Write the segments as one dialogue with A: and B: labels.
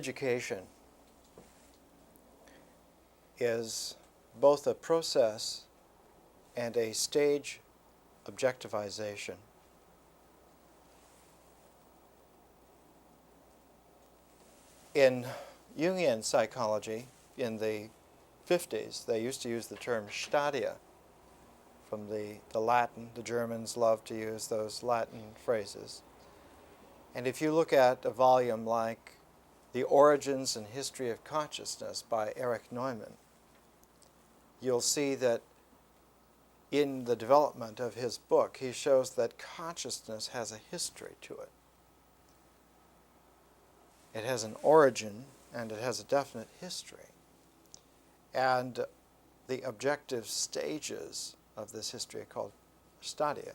A: education is both a process and a stage objectivization. In Jungian psychology, in the 50s, they used to use the term stadia from the Latin. The Germans love to use those Latin phrases. And if you look at a volume like The Origins and History of Consciousness by Erich Neumann, you'll see that in the development of his book, he shows that consciousness has a history to it. It has an origin, and it has a definite history. And the objective stages of this history are called stadia,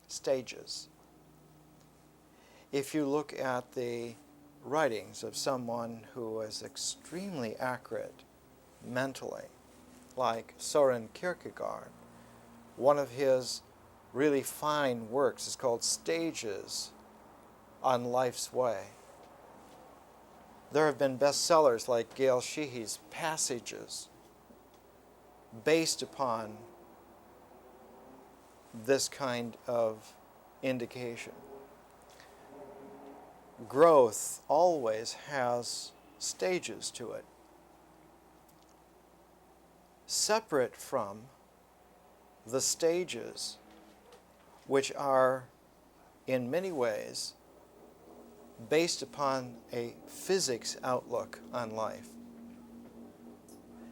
A: stages. If you look at the writings of someone who is extremely accurate mentally, like Soren Kierkegaard, one of his really fine works is called Stages on Life's Way. There have been bestsellers like Gail Sheehy's Passages based upon this kind of indication. Growth always has stages to it. Separate from the stages which are in many ways based upon a physics outlook on life.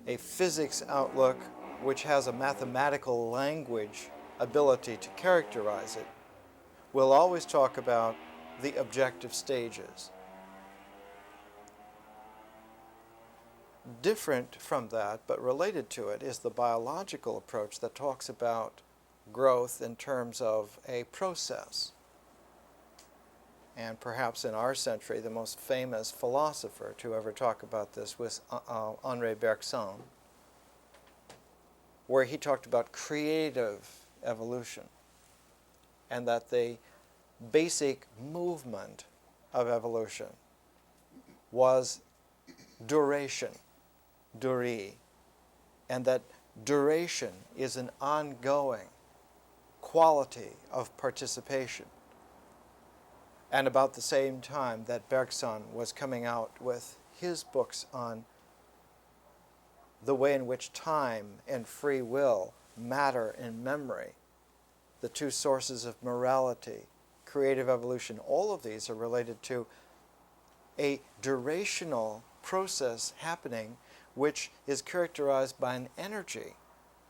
A: A physics outlook which has a mathematical language ability to characterize it will always talk about the objective stages. Different from that, but related to it, is the biological approach that talks about growth in terms of a process. And perhaps in our century, the most famous philosopher to ever talk about this was Henri Bergson, where he talked about creative evolution, and that the basic movement of evolution was duration, durée, and that duration is an ongoing quality of participation. And about the same time that Bergson was coming out with his books on the way in which time and free will, matter and memory, the two sources of morality, creative evolution, all of these are related to a durational process happening which is characterized by an energy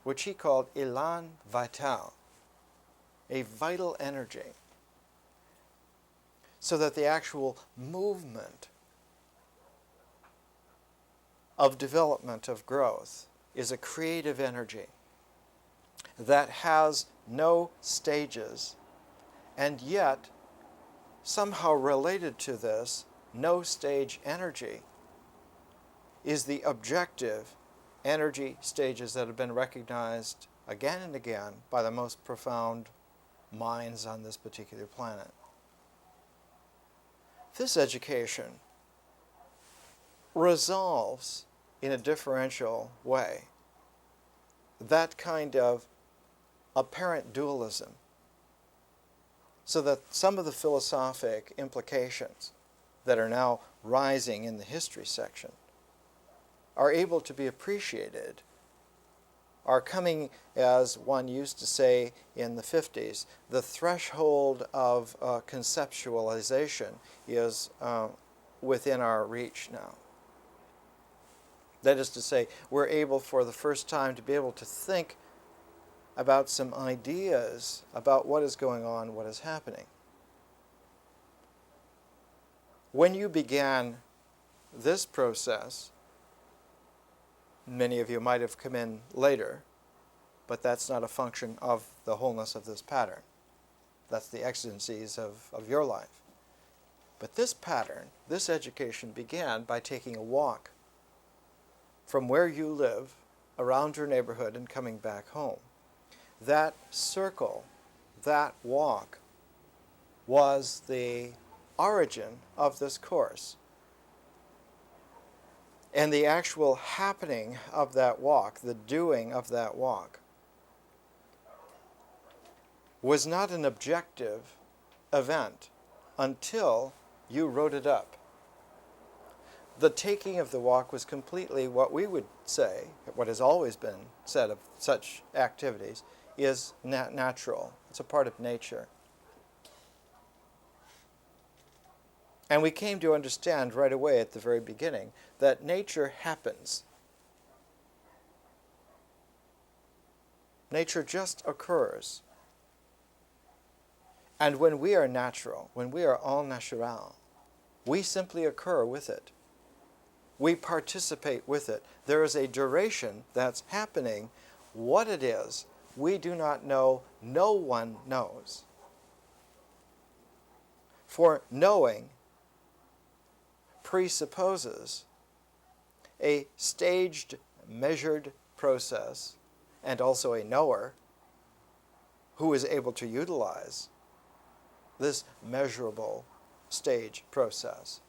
A: which he called élan vital, a vital energy. So that the actual movement of development, of growth, is a creative energy that has no stages, and yet, somehow related to this, no stage energy is the objective energy stages that have been recognized again and again by the most profound minds on this particular planet. This education resolves in a differential way that kind of apparent dualism, so that some of the philosophic implications that are now rising in the history section are able to be appreciated, are coming, as one used to say in the 50s, the threshold of conceptualization is within our reach now. That is to say, we're able for the first time to be able to think about some ideas about what is going on, what is happening. When you began this process, many of you might have come in later, but that's not a function of the wholeness of this pattern. That's the exigencies of your life. But this pattern, this education began by taking a walk from where you live around your neighborhood and coming back home. That circle, that walk, was the origin of this course. And the actual happening of that walk, the doing of that walk, was not an objective event until you wrote it up. The taking of the walk was completely what we would say, what has always been said of such activities, is natural. It's a part of nature. And we came to understand right away at the very beginning that nature happens. Nature just occurs. And when we are natural, when we are all natural, we simply occur with it. We participate with it. There is a duration that's happening. What it is, we do not know. No one knows. For knowing presupposes a staged, measured process, and also a knower who is able to utilize this measurable stage process.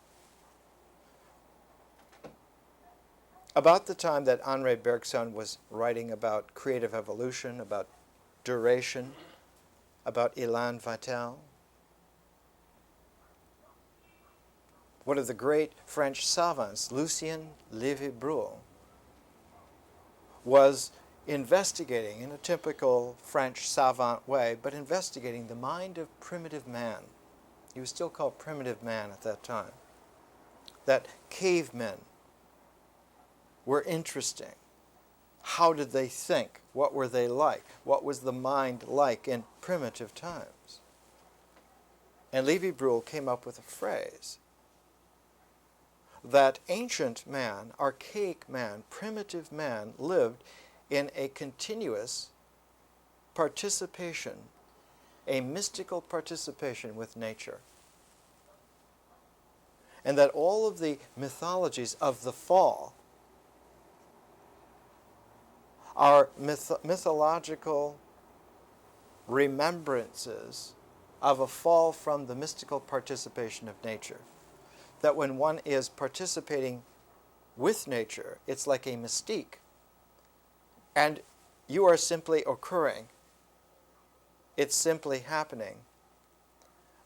A: About the time that Henri Bergson was writing about creative evolution, about duration, about élan vital, one of the great French savants, Lucien Lévy-Bruhl, was investigating in a typical French savant way, but investigating the mind of primitive man. He was still called primitive man at that time. That cavemen were interesting. How did they think? What were they like? What was the mind like in primitive times? And Lévy-Bruhl came up with a phrase that ancient man, archaic man, primitive man lived in a continuous participation, a mystical participation with nature. And that all of the mythologies of the fall are mythological remembrances of a fall from the mystical participation of nature. That when one is participating with nature, it's like a mystique. And you are simply occurring. It's simply happening.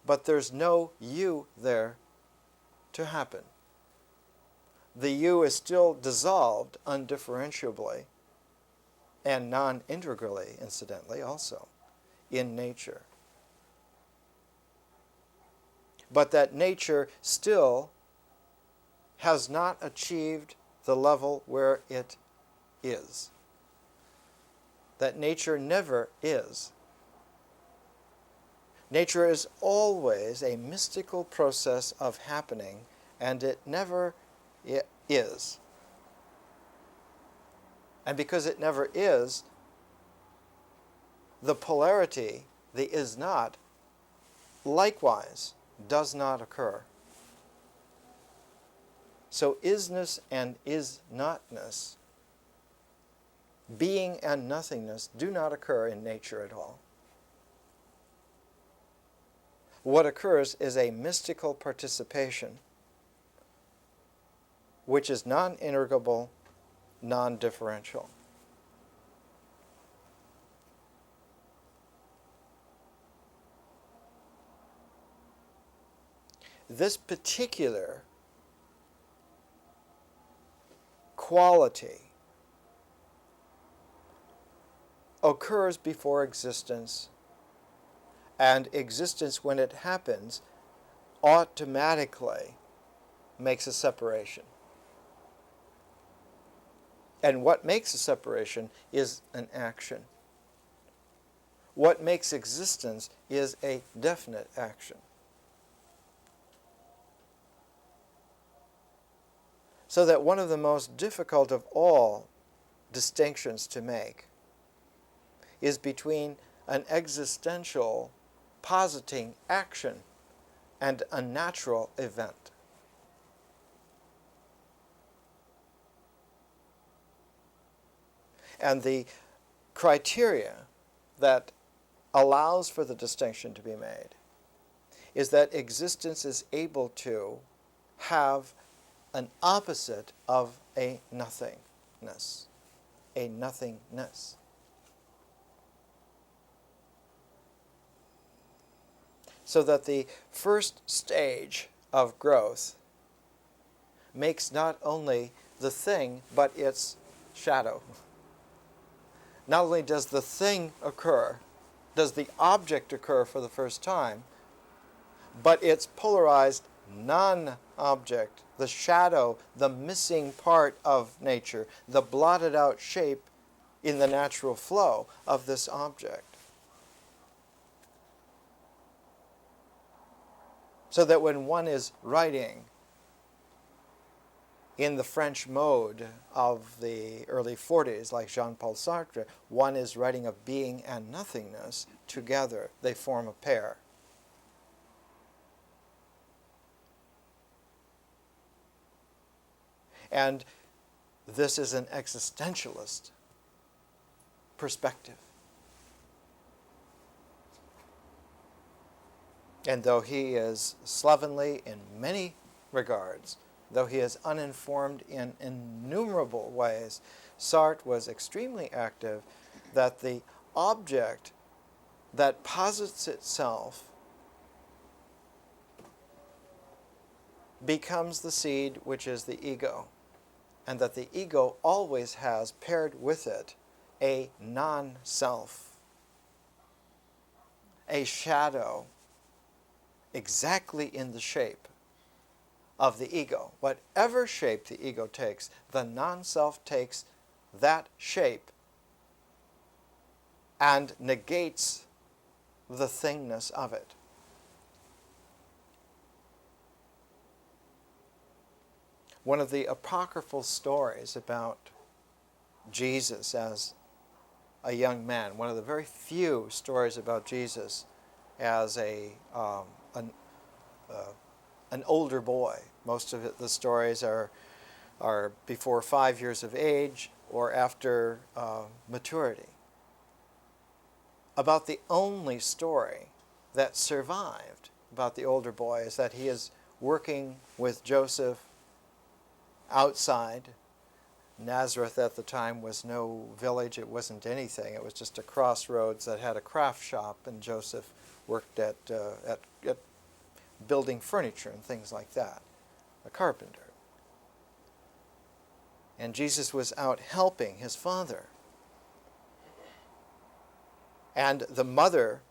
A: But there's no you there to happen. The you is still dissolved undifferentiably and non-integrally, incidentally, also, in nature. But that nature still has not achieved the level where it is. That nature never is. Nature is always a mystical process of happening, and it never is. And because it never is, the polarity, the is not, likewise does not occur. So isness and is notness, being and nothingness, do not occur in nature at all. What occurs is a mystical participation, which is non-integrable, non-differential. This particular quality occurs before existence, and existence, when it happens, automatically makes a separation. And what makes a separation is an action. What makes existence is a definite action. So that one of the most difficult of all distinctions to make is between an existential positing action and a natural event. And the criteria that allows for the distinction to be made is that existence is able to have an opposite of a nothingness. A nothingness. So that the first stage of growth makes not only the thing, but its shadow. Not only does the thing occur, does the object occur for the first time, but its polarized non-object, the shadow, the missing part of nature, the blotted out shape in the natural flow of this object. So that when one is writing in the French mode of the early 40s, like Jean-Paul Sartre, one is writing of being and nothingness together. They form a pair. And this is an existentialist perspective. And though he is slovenly in many regards, though he is uninformed in innumerable ways, Sartre was extremely active that the object that posits itself becomes the seed which is the ego, and that the ego always has paired with it a non-self, a shadow exactly in the shape of the ego. Whatever shape the ego takes, the non-self takes that shape and negates the thingness of it. One of the apocryphal stories about Jesus as a young man, one of the very few stories about Jesus as an older boy. Most of the stories are before 5 years of age or after maturity. About the only story that survived about the older boy is that he is working with Joseph outside. Nazareth at the time was no village, it wasn't anything. It was just a crossroads that had a craft shop, and Joseph worked at building furniture and things like that, a carpenter. And Jesus was out helping his father. And the mother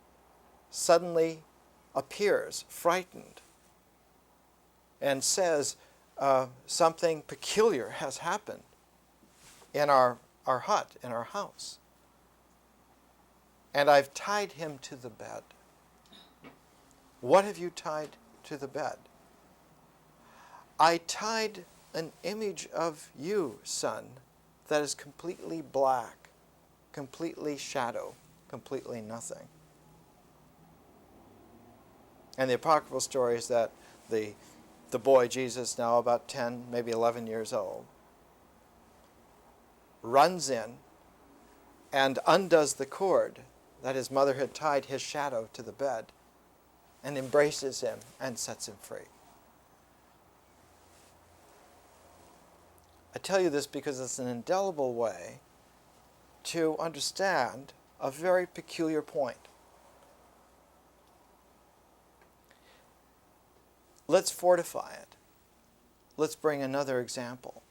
A: suddenly appears, frightened, and says, something peculiar has happened in our hut, in our house. And I've tied him to the bed. What have you tied to the bed? I tied an image of you, son, that is completely black, completely shadow, completely nothing. And the apocryphal story is that the boy Jesus, now about 10, maybe 11 years old, runs in and undoes the cord that his mother had tied his shadow to the bed, and embraces him and sets him free. I tell you this because it's an indelible way to understand a very peculiar point. Let's fortify it. Let's bring another example.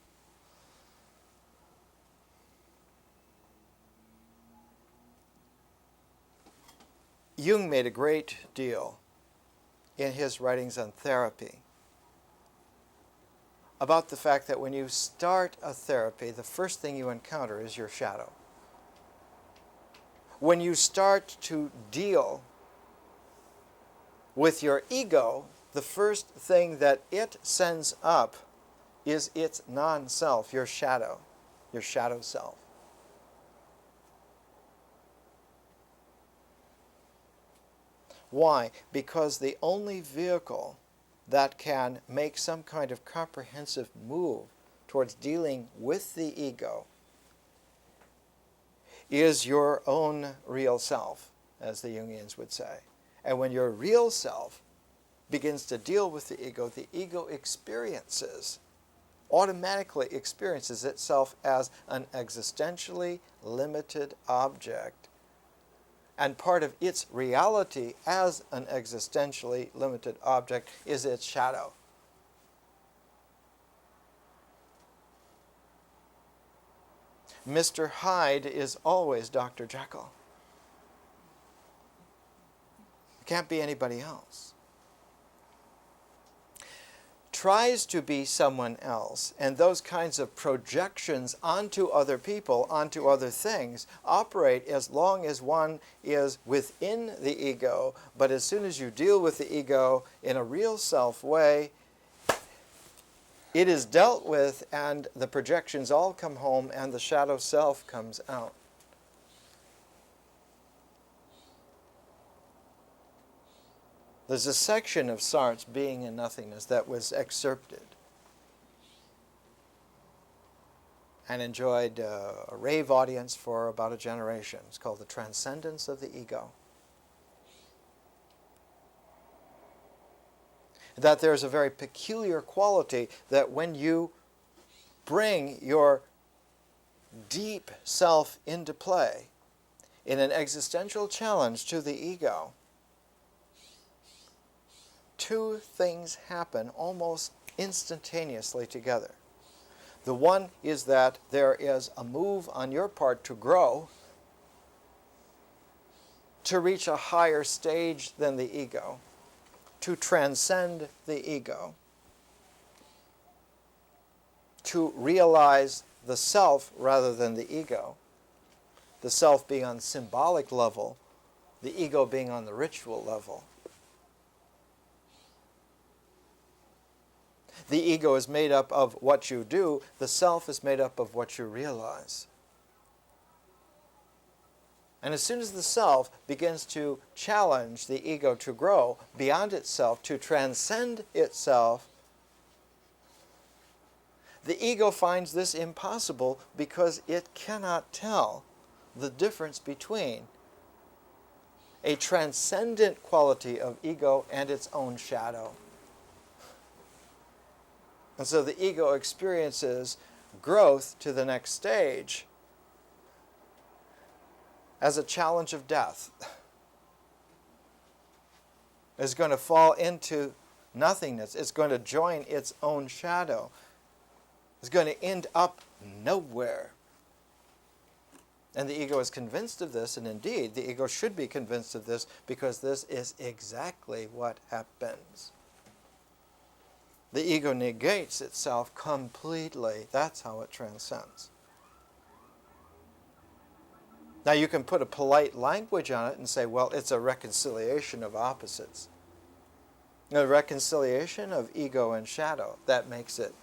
A: Jung made a great deal in his writings on therapy about the fact that when you start a therapy, the first thing you encounter is your shadow. When you start to deal with your ego, the first thing that it sends up is its non-self, your shadow self. Why? Because the only vehicle that can make some kind of comprehensive move towards dealing with the ego is your own real self, as the Jungians would say. And when your real self begins to deal with the ego automatically experiences itself as an existentially limited object. And part of its reality as an existentially limited object is its shadow. Mr. Hyde is always Dr. Jekyll. It can't be anybody else. Tries to be someone else, and those kinds of projections onto other people, onto other things, operate as long as one is within the ego, but as soon as you deal with the ego in a real self way, it is dealt with and the projections all come home and the shadow self comes out. There's a section of Sartre's Being and Nothingness that was excerpted and enjoyed a rave audience for about a generation. It's called The Transcendence of the Ego. That there's a very peculiar quality that when you bring your deep self into play in an existential challenge to the ego, two things happen almost instantaneously together. The one is that there is a move on your part to grow, to reach a higher stage than the ego, to transcend the ego, to realize the self rather than the ego, the self being on symbolic level, the ego being on the ritual level. The ego is made up of what you do, the self is made up of what you realize. And as soon as the self begins to challenge the ego to grow beyond itself, to transcend itself, the ego finds this impossible because it cannot tell the difference between a transcendent quality of ego and its own shadow. And so the ego experiences growth to the next stage as a challenge of death. It's going to fall into nothingness. It's going to join its own shadow. It's going to end up nowhere. And the ego is convinced of this, and indeed, the ego should be convinced of this because this is exactly what happens. The ego negates itself completely. That's how it transcends. Now you can put a polite language on it and say, well, it's a reconciliation of opposites. A reconciliation of ego and shadow. That makes it,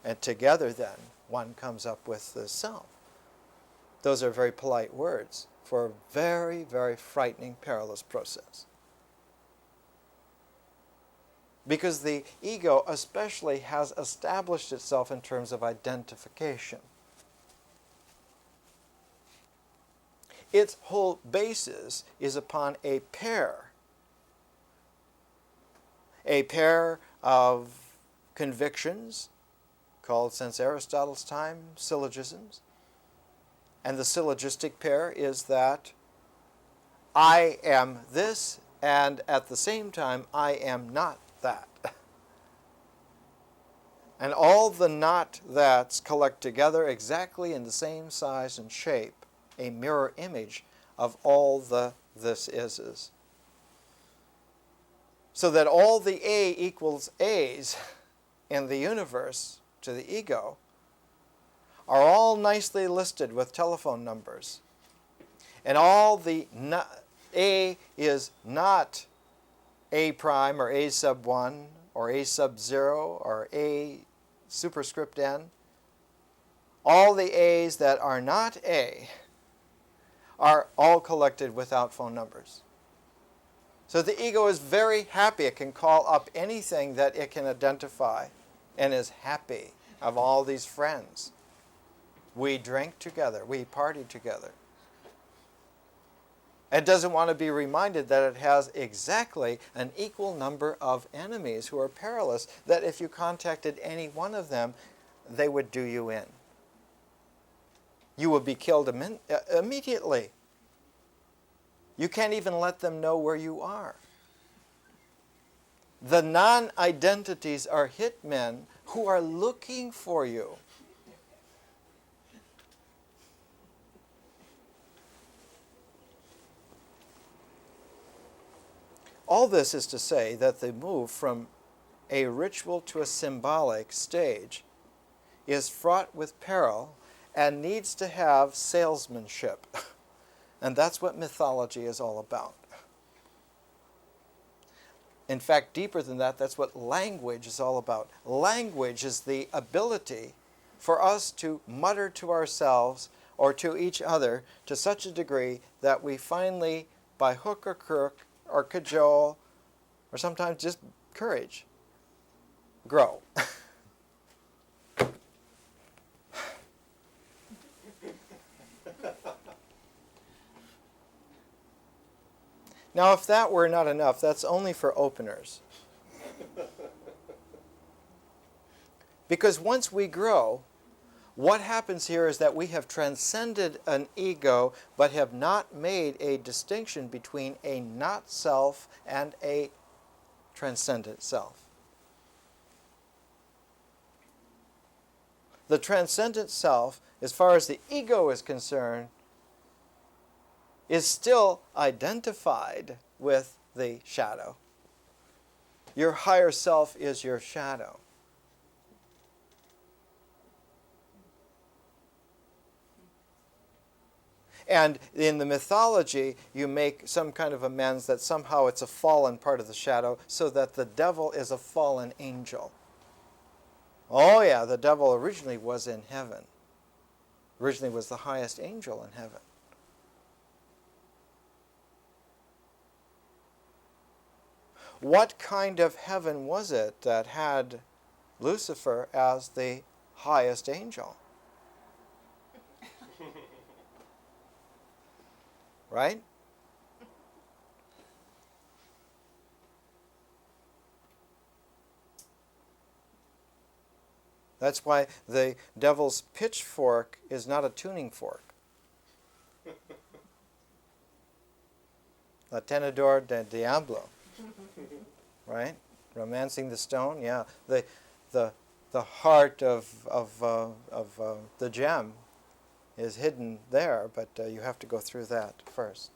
A: and together then, one comes up with the self. Those are very polite words for a very, very frightening, perilous process. Because the ego especially has established itself in terms of identification. Its whole basis is upon a pair of convictions called, since Aristotle's time, syllogisms. And the syllogistic pair is that I am this, and at the same time, I am not that. And all the not that's collect together exactly in the same size and shape, a mirror image of all the this is. So that all the A equals A's in the universe to the ego are all nicely listed with telephone numbers. And all the A is not A prime or A sub 1 or A sub 0 or A superscript n. All the A's that are not A are all collected without phone numbers. So the ego is very happy. It can call up anything that it can identify and is happy of all these friends. We drink together. We party together. It doesn't want to be reminded that it has exactly an equal number of enemies who are perilous, that if you contacted any one of them, they would do you in. You would be killed immediately. You can't even let them know where you are. The non-identities are hitmen who are looking for you. All this is to say that the move from a ritual to a symbolic stage is fraught with peril and needs to have salesmanship. And that's what mythology is all about. In fact, deeper than that, that's what language is all about. Language is the ability for us to mutter to ourselves or to each other to such a degree that we finally, by hook or crook, or cajole, or sometimes just courage, grow. Now, if that were not enough, that's only for openers. Because once we grow, what happens here is that we have transcended an ego, but have not made a distinction between a not self and a transcendent self. The transcendent self, as far as the ego is concerned, is still identified with the shadow. Your higher self is your shadow. And in the mythology, you make some kind of amends that somehow it's a fallen part of the shadow, so that the devil is a fallen angel. Oh yeah, the devil originally was in heaven. Originally was the highest angel in heaven. What kind of heaven was it that had Lucifer as the highest angel? Right? That's why the devil's pitchfork is not a tuning fork. La tenedor del diablo. Right? Romancing the stone, yeah. The heart of the gem is hidden there, but you have to go through that first.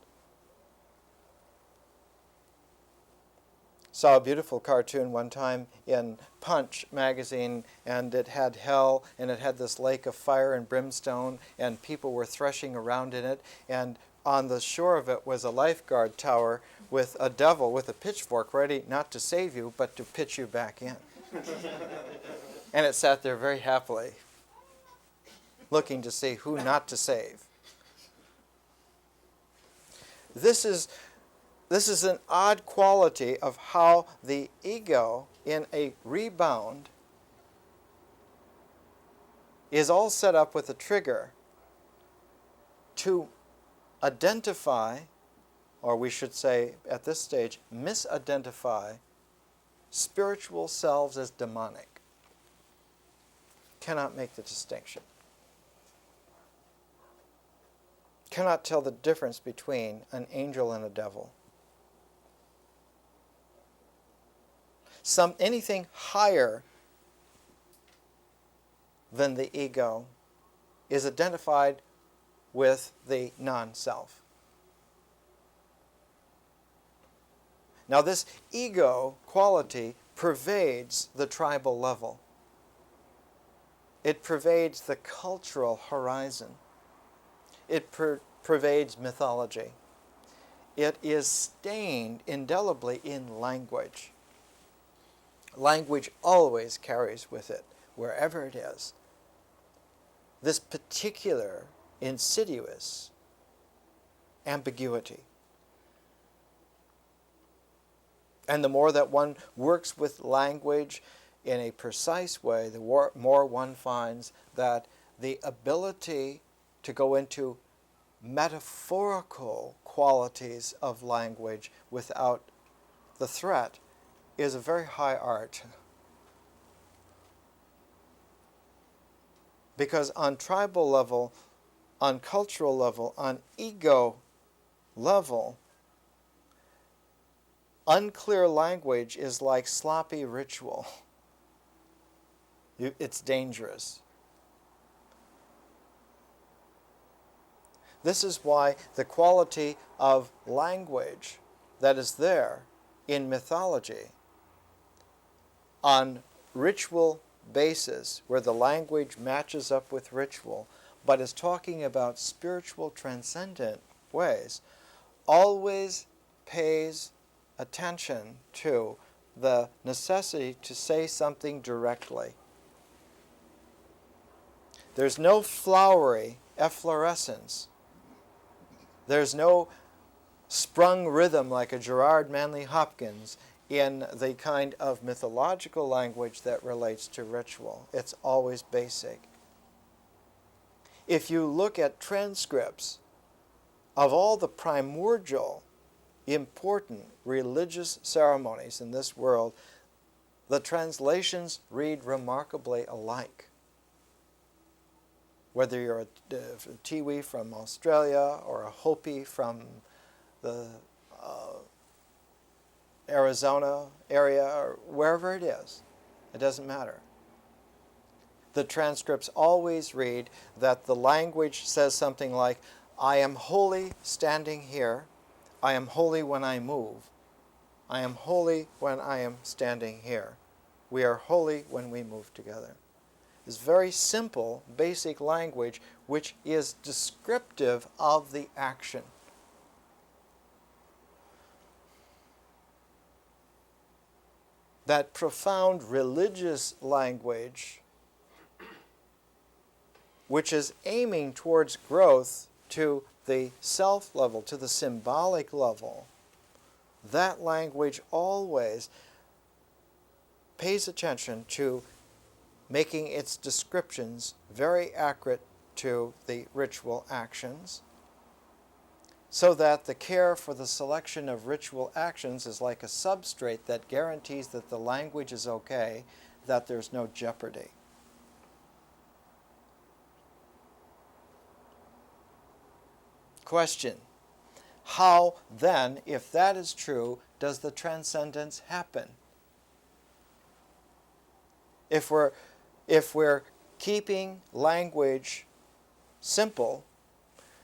A: Saw a beautiful cartoon one time in Punch magazine, and it had hell, and it had this lake of fire and brimstone, and people were threshing around in it, and on the shore of it was a lifeguard tower with a devil with a pitchfork ready not to save you, but to pitch you back in. And it sat there very happily, looking to see who not to save. This is an odd quality of how the ego, in a rebound, is all set up with a trigger to identify, or we should say at this stage, misidentify spiritual selves as demonic. Cannot make the distinction. Cannot tell the difference between an angel and a devil. Anything higher than the ego is identified with the non-self. Now this ego quality pervades the tribal level. It pervades the cultural horizon. It pervades mythology. It is stained indelibly in language. Language always carries with it, wherever it is, this particular insidious ambiguity. And the more that one works with language in a precise way, the more one finds that the ability to go into metaphorical qualities of language without the threat is a very high art. Because on tribal level, on cultural level, on ego level, unclear language is like sloppy ritual. It's dangerous. This is why the quality of language that is there in mythology on ritual basis, where the language matches up with ritual, but is talking about spiritual transcendent ways, always pays attention to the necessity to say something directly. There's no flowery efflorescence. There's no sprung rhythm like a Gerard Manley Hopkins in the kind of mythological language that relates to ritual. It's always basic. If you look at transcripts of all the primordial important religious ceremonies in this world, the translations read remarkably alike. Whether you're a Tiwi from Australia or a Hopi from the Arizona area or wherever it is, it doesn't matter. The transcripts always read that the language says something like, I am holy standing here, I am holy when I move, I am holy when I am standing here, we are holy when we move together. It's very simple, basic language which is descriptive of the action. That profound religious language, which is aiming towards growth to the self level, to the symbolic level, that language always pays attention to making its descriptions very accurate to the ritual actions, so that the care for the selection of ritual actions is like a substrate that guarantees that the language is okay, that there's no jeopardy. Question: how then, if that is true, does the transcendence happen? If we're keeping language simple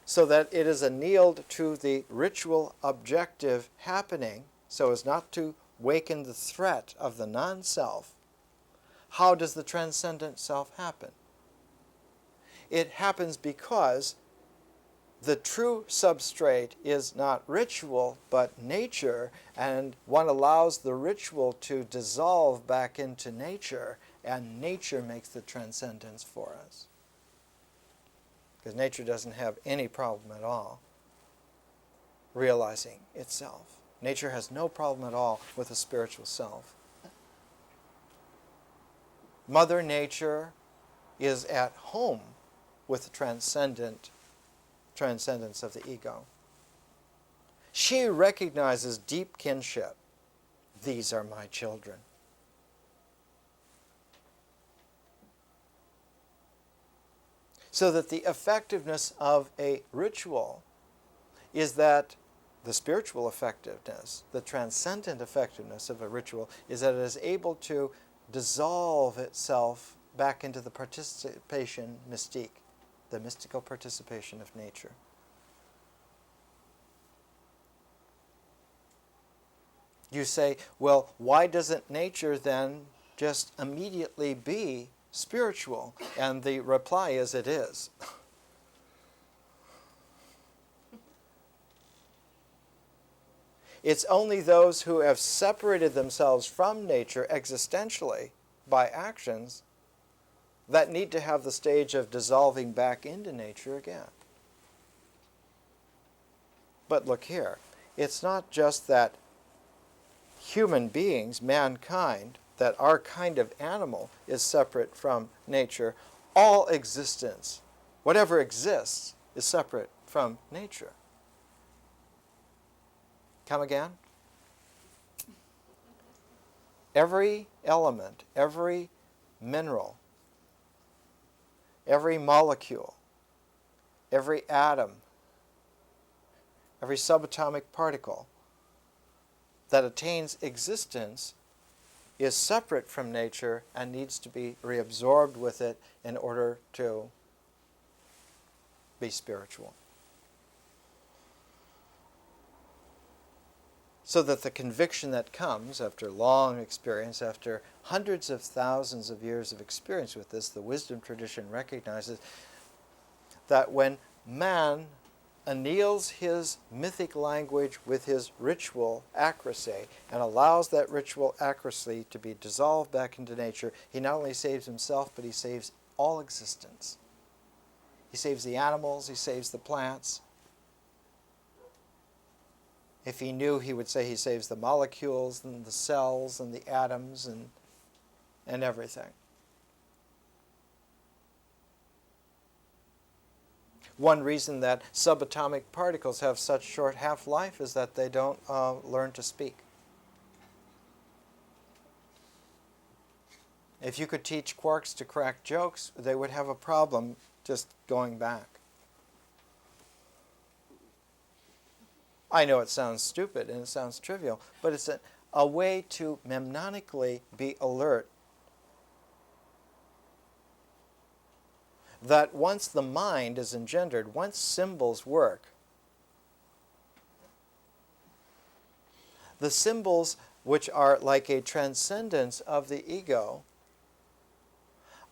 A: so that it is annealed to the ritual objective happening, so as not to waken the threat of the non-self, how does the transcendent self happen? It happens because the true substrate is not ritual, but nature, and one allows the ritual to dissolve back into nature, and nature makes the transcendence for us. Because nature doesn't have any problem at all realizing itself. Nature has no problem at all with a spiritual self. Mother Nature is at home with the transcendence of the ego. She recognizes deep kinship. These are my children. So that the effectiveness of a ritual is that the spiritual effectiveness, the transcendent effectiveness of a ritual, is that it is able to dissolve itself back into the participation mystique, the mystical participation of nature. You say, well, why doesn't nature then just immediately be spiritual? And the reply is, it is. It's only those who have separated themselves from nature existentially by actions that need to have the stage of dissolving back into nature again. But look here, it's not just that human beings, mankind, that our kind of animal is separate from nature. All existence, whatever exists, is separate from nature. Come again? Every element, every mineral, every molecule, every atom, every subatomic particle that attains existence is separate from nature and needs to be reabsorbed with it in order to be spiritual. So that the conviction that comes after long experience, after hundreds of thousands of years of experience with this, the wisdom tradition recognizes that when man anneals his mythic language with his ritual accuracy and allows that ritual accuracy to be dissolved back into nature, he not only saves himself, but he saves all existence. He saves the animals, he saves the plants. If he knew, he would say he saves the molecules and the cells and the atoms and everything. One reason that subatomic particles have such short half-life is that they don't learn to speak. If you could teach quarks to crack jokes, they would have a problem just going back. I know it sounds stupid and it sounds trivial, but it's a way to mnemonically be alert that once the mind is engendered, once symbols work, the symbols which are like a transcendence of the ego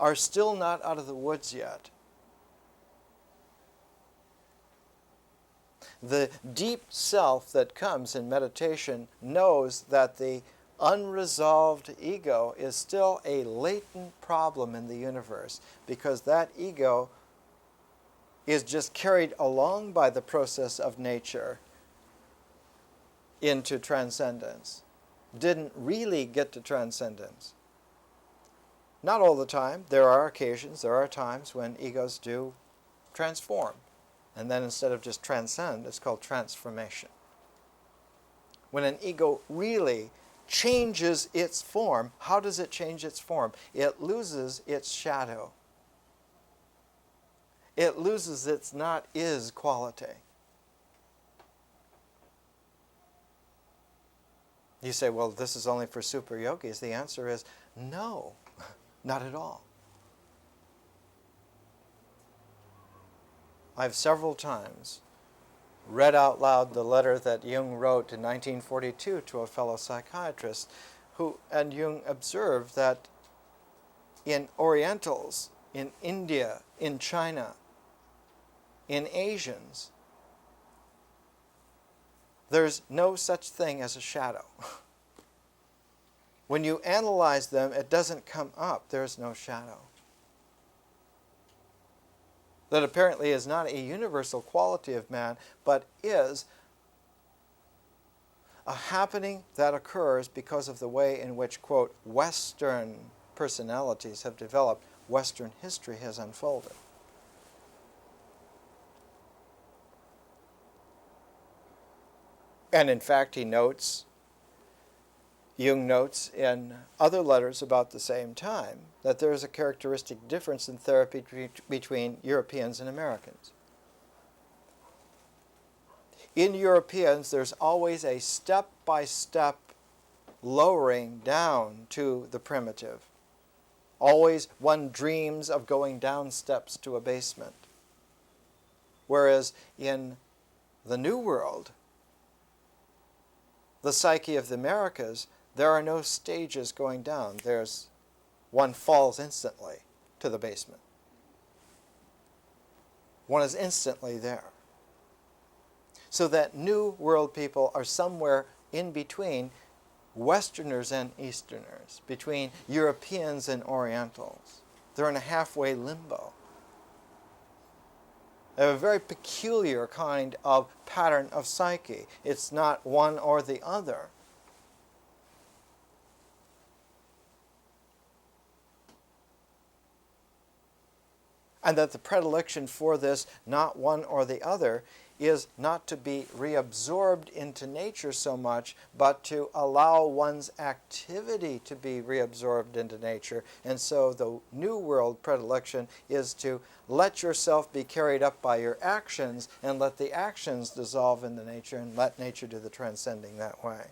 A: are still not out of the woods yet. The deep self that comes in meditation knows that the unresolved ego is still a latent problem in the universe, because that ego is just carried along by the process of nature into transcendence. Didn't really get to transcendence. Not all the time. There are occasions, there are times when egos do transform. And then instead of just transcend, it's called transformation. When an ego really changes its form, how does it change its form? It loses its shadow. It loses its not-is quality. You say, well, this is only for super yogis. The answer is no, not at all. I've several times read out loud the letter that Jung wrote in 1942 to a fellow psychiatrist, and Jung observed that in Orientals, in India, in China, in Asians, there's no such thing as a shadow. When you analyze them, it doesn't come up. There's no shadow. That apparently is not a universal quality of man, but is a happening that occurs because of the way in which, quote, Western personalities have developed, Western history has unfolded. And in fact, Jung notes in other letters about the same time that there is a characteristic difference in therapy between Europeans and Americans. In Europeans, there's always a step-by-step lowering down to the primitive. Always one dreams of going down steps to a basement. Whereas in the New World, the psyche of the Americas, there are no stages going down. One falls instantly to the basement. One is instantly there. So that New World people are somewhere in between Westerners and Easterners, between Europeans and Orientals. They're in a halfway limbo. They have a very peculiar kind of pattern of psyche. It's not one or the other. And that the predilection for this, not one or the other, is not to be reabsorbed into nature so much, but to allow one's activity to be reabsorbed into nature. And so the New World predilection is to let yourself be carried up by your actions and let the actions dissolve into nature and let nature do the transcending that way.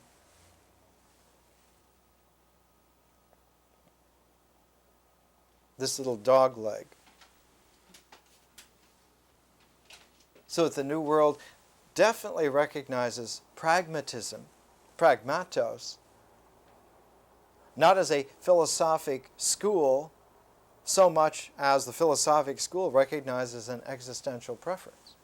A: This little dog leg. So that the New World definitely recognizes pragmatism, pragmatos, not as a philosophic school so much as the philosophic school recognizes an existential preference.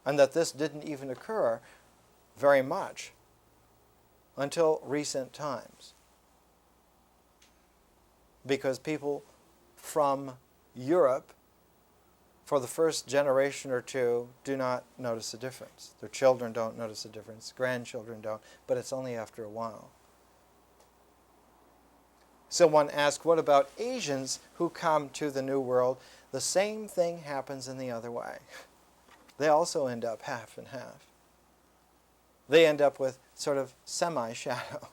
A: And that this didn't even occur very much until recent times. Because people from Europe, for the first generation or two, do not notice a difference. Their children don't notice a difference. Grandchildren don't. But it's only after a while. So one asks, what about Asians who come to the New World? The same thing happens in the other way. They also end up half and half. They end up with sort of semi-shadow.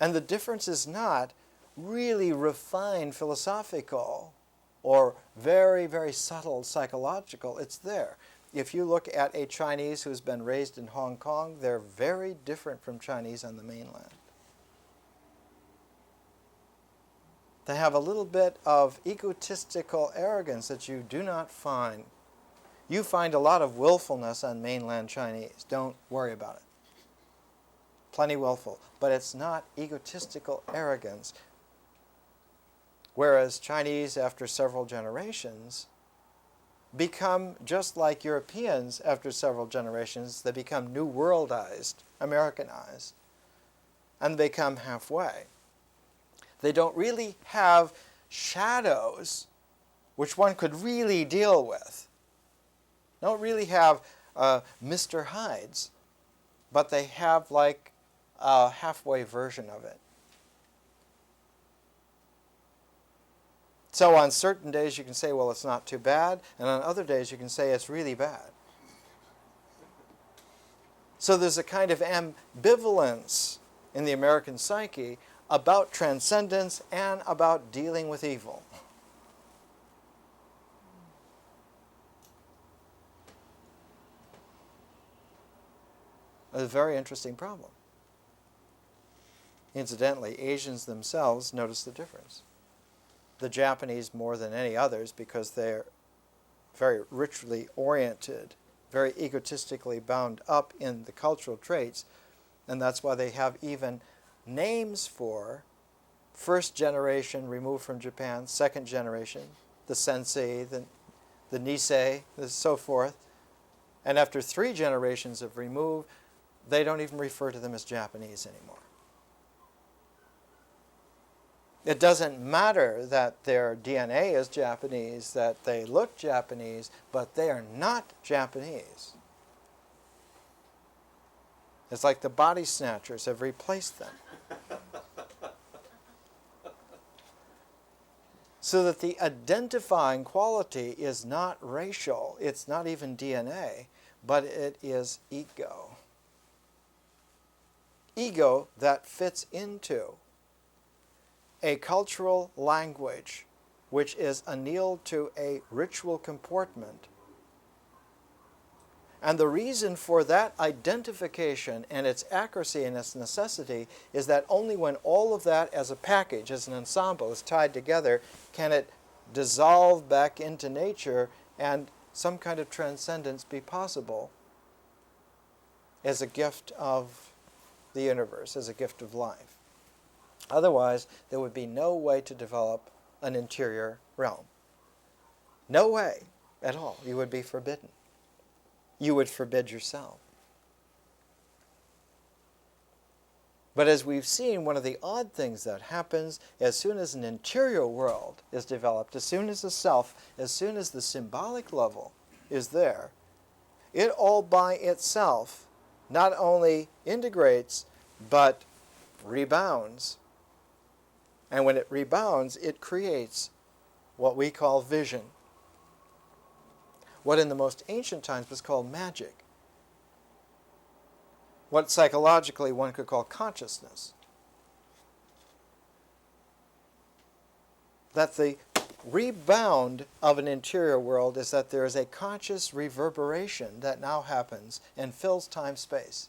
A: And the difference is not really refined philosophical or very, very subtle psychological. It's there. If you look at a Chinese who's been raised in Hong Kong, they're very different from Chinese on the mainland. They have a little bit of egotistical arrogance that you do not find. You find a lot of willfulness on mainland Chinese. Don't worry about it. Plenty willful. But it's not egotistical arrogance. Whereas Chinese, after several generations, become just like Europeans after several generations. They become New Worldized, Americanized, and they become halfway. They don't really have shadows which one could really deal with. They don't really have Mr. Hydes, but they have like a halfway version of it. So on certain days you can say, well, it's not too bad, and on other days you can say it's really bad. So there's a kind of ambivalence in the American psyche about transcendence and about dealing with evil. A very interesting problem. Incidentally, Asians themselves notice the difference. The Japanese more than any others because they're very ritually oriented, very egotistically bound up in the cultural traits, and that's why they have even names for first generation removed from Japan, second generation, the sensei, the nisei, and so forth. And after 3 generations of remove, they don't even refer to them as Japanese anymore. It doesn't matter that their DNA is Japanese, that they look Japanese, but they are not Japanese. It's like the body snatchers have replaced them. So that the identifying quality is not racial, it's not even DNA, but it is ego. Ego that fits into a cultural language which is annealed to a ritual comportment. And the reason for that identification and its accuracy and its necessity is that only when all of that as a package, as an ensemble, is tied together, can it dissolve back into nature and some kind of transcendence be possible as a gift of the universe, as a gift of life. Otherwise, there would be no way to develop an interior realm. No way at all. You would be forbidden. You would forbid yourself. But as we've seen, one of the odd things that happens as soon as an interior world is developed, as soon as the self, as soon as the symbolic level is there, it all by itself not only integrates, but rebounds. And when it rebounds, it creates what we call vision. What in the most ancient times was called magic. What psychologically one could call consciousness. That the rebound of an interior world is that there is a conscious reverberation that now happens and fills time-space.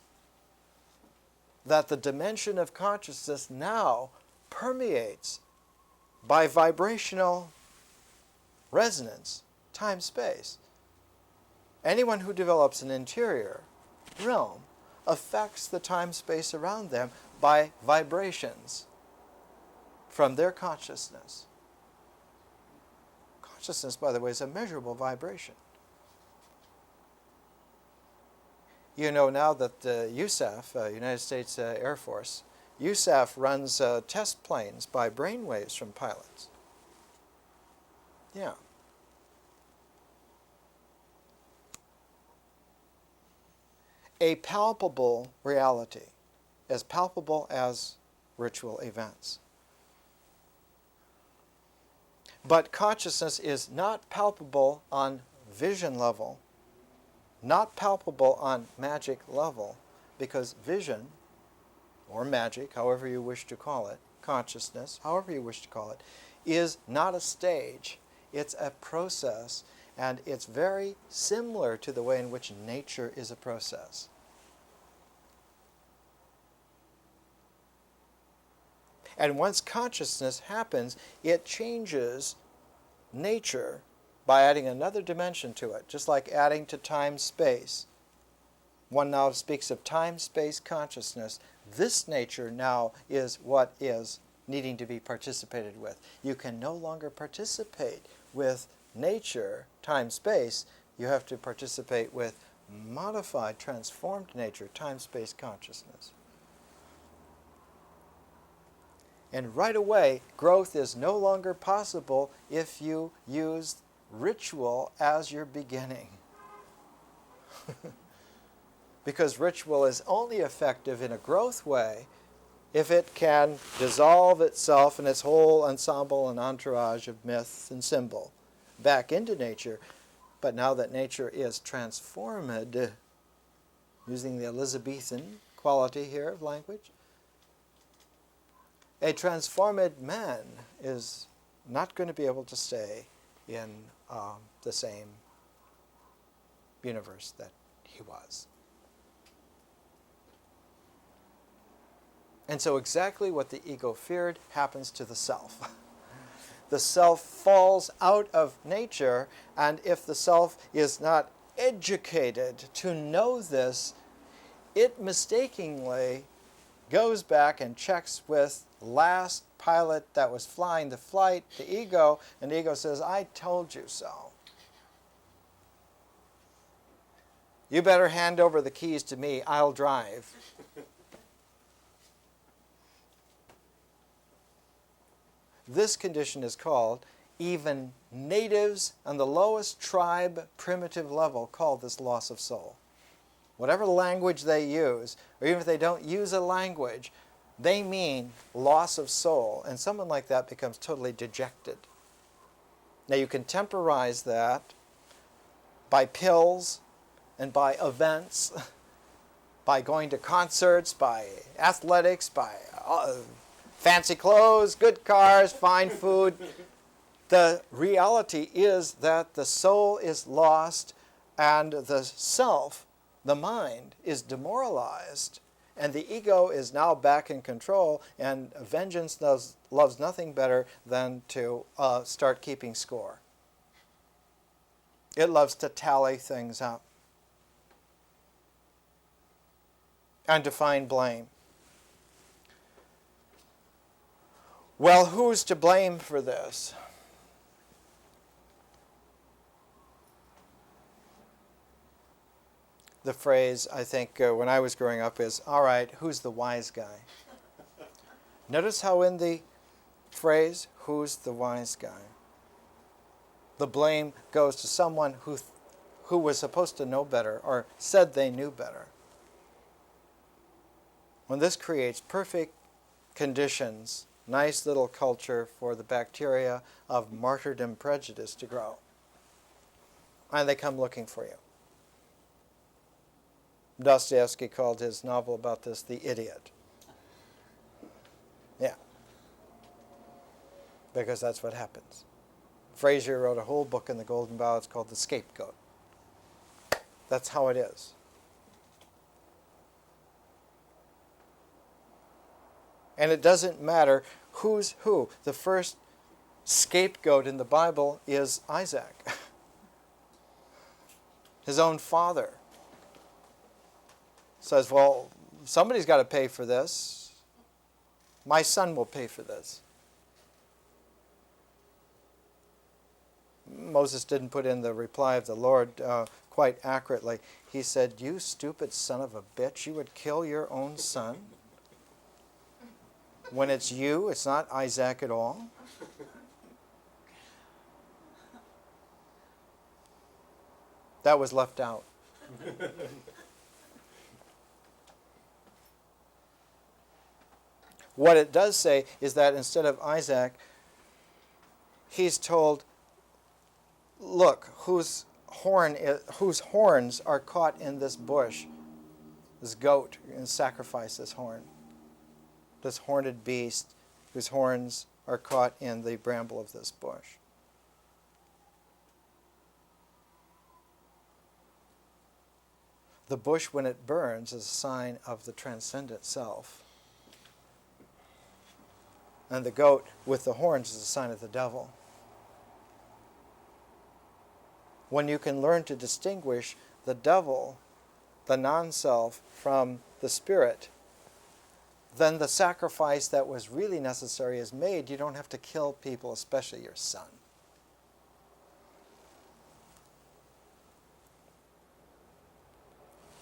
A: That the dimension of consciousness now permeates by vibrational resonance, time-space. Anyone who develops an interior realm affects the time-space around them by vibrations from their consciousness. Consciousness, by the way, is a measurable vibration. You know now that USAF, United States Air Force, USAF runs test planes by brainwaves from pilots. Yeah. A palpable reality, as palpable as ritual events. But consciousness is not palpable on vision level, not palpable on magic level, because vision, or magic, however you wish to call it, consciousness, however you wish to call it, is not a stage. It's a process, and it's very similar to the way in which nature is a process. And once consciousness happens, it changes nature by adding another dimension to it, just like adding to time-space. One now speaks of time-space consciousness. This nature now is what is needing to be participated with. You can no longer participate with nature, time-space. You have to participate with modified, transformed nature, time-space consciousness. And right away, growth is no longer possible if you use ritual as your beginning. Because ritual is only effective in a growth way if it can dissolve itself and its whole ensemble and entourage of myth and symbol back into nature. But now that nature is transformed, using the Elizabethan quality here of language, a transformed man is not going to be able to stay in the same universe that he was. And so exactly what the ego feared happens to the self. The self falls out of nature, and if the self is not educated to know this, it mistakenly goes back and checks with last pilot that was flying the flight, the ego, and the ego says, I told you so. You better hand over the keys to me, I'll drive. This condition is called, even natives on the lowest tribe, primitive level, call this loss of soul. Whatever language they use, or even if they don't use a language, they mean loss of soul, and someone like that becomes totally dejected. Now you can temporize that by pills and by events, by going to concerts, by athletics, by fancy clothes, good cars, fine food. The reality is that the soul is lost and the self, the mind, is demoralized. And the ego is now back in control, and vengeance loves nothing better than to start keeping score. It loves to tally things up and to find blame. Well, who's to blame for this? The phrase, I think, when I was growing up is, all right, who's the wise guy? Notice how in the phrase, who's the wise guy, the blame goes to someone who was supposed to know better or said they knew better. when this creates perfect conditions, nice little culture for the bacteria of martyrdom prejudice to grow. And they come looking for you. Dostoevsky called his novel about this The Idiot. Yeah. Because that's what happens. Fraser wrote a whole book in the Golden Bough. It's called The Scapegoat. That's how it is. And it doesn't matter who's who. The first scapegoat in the Bible is Isaac, his own father. Says, well, somebody's got to pay for this. My son will pay for this. Moses didn't put in the reply of the Lord quite accurately. He said, you stupid son of a bitch, you would kill your own son? When it's you, it's not Isaac at all? That was left out. What it does say is that instead of Isaac, he's told, look, whose horns are caught in this bush, this goat, and sacrifice this horn. This horned beast whose horns are caught in the bramble of this bush. The bush, when it burns, is a sign of the transcendent self. And the goat with the horns is a sign of the devil. When you can learn to distinguish the devil, the non-self, from the spirit, then the sacrifice that was really necessary is made. You don't have to kill people, especially your son.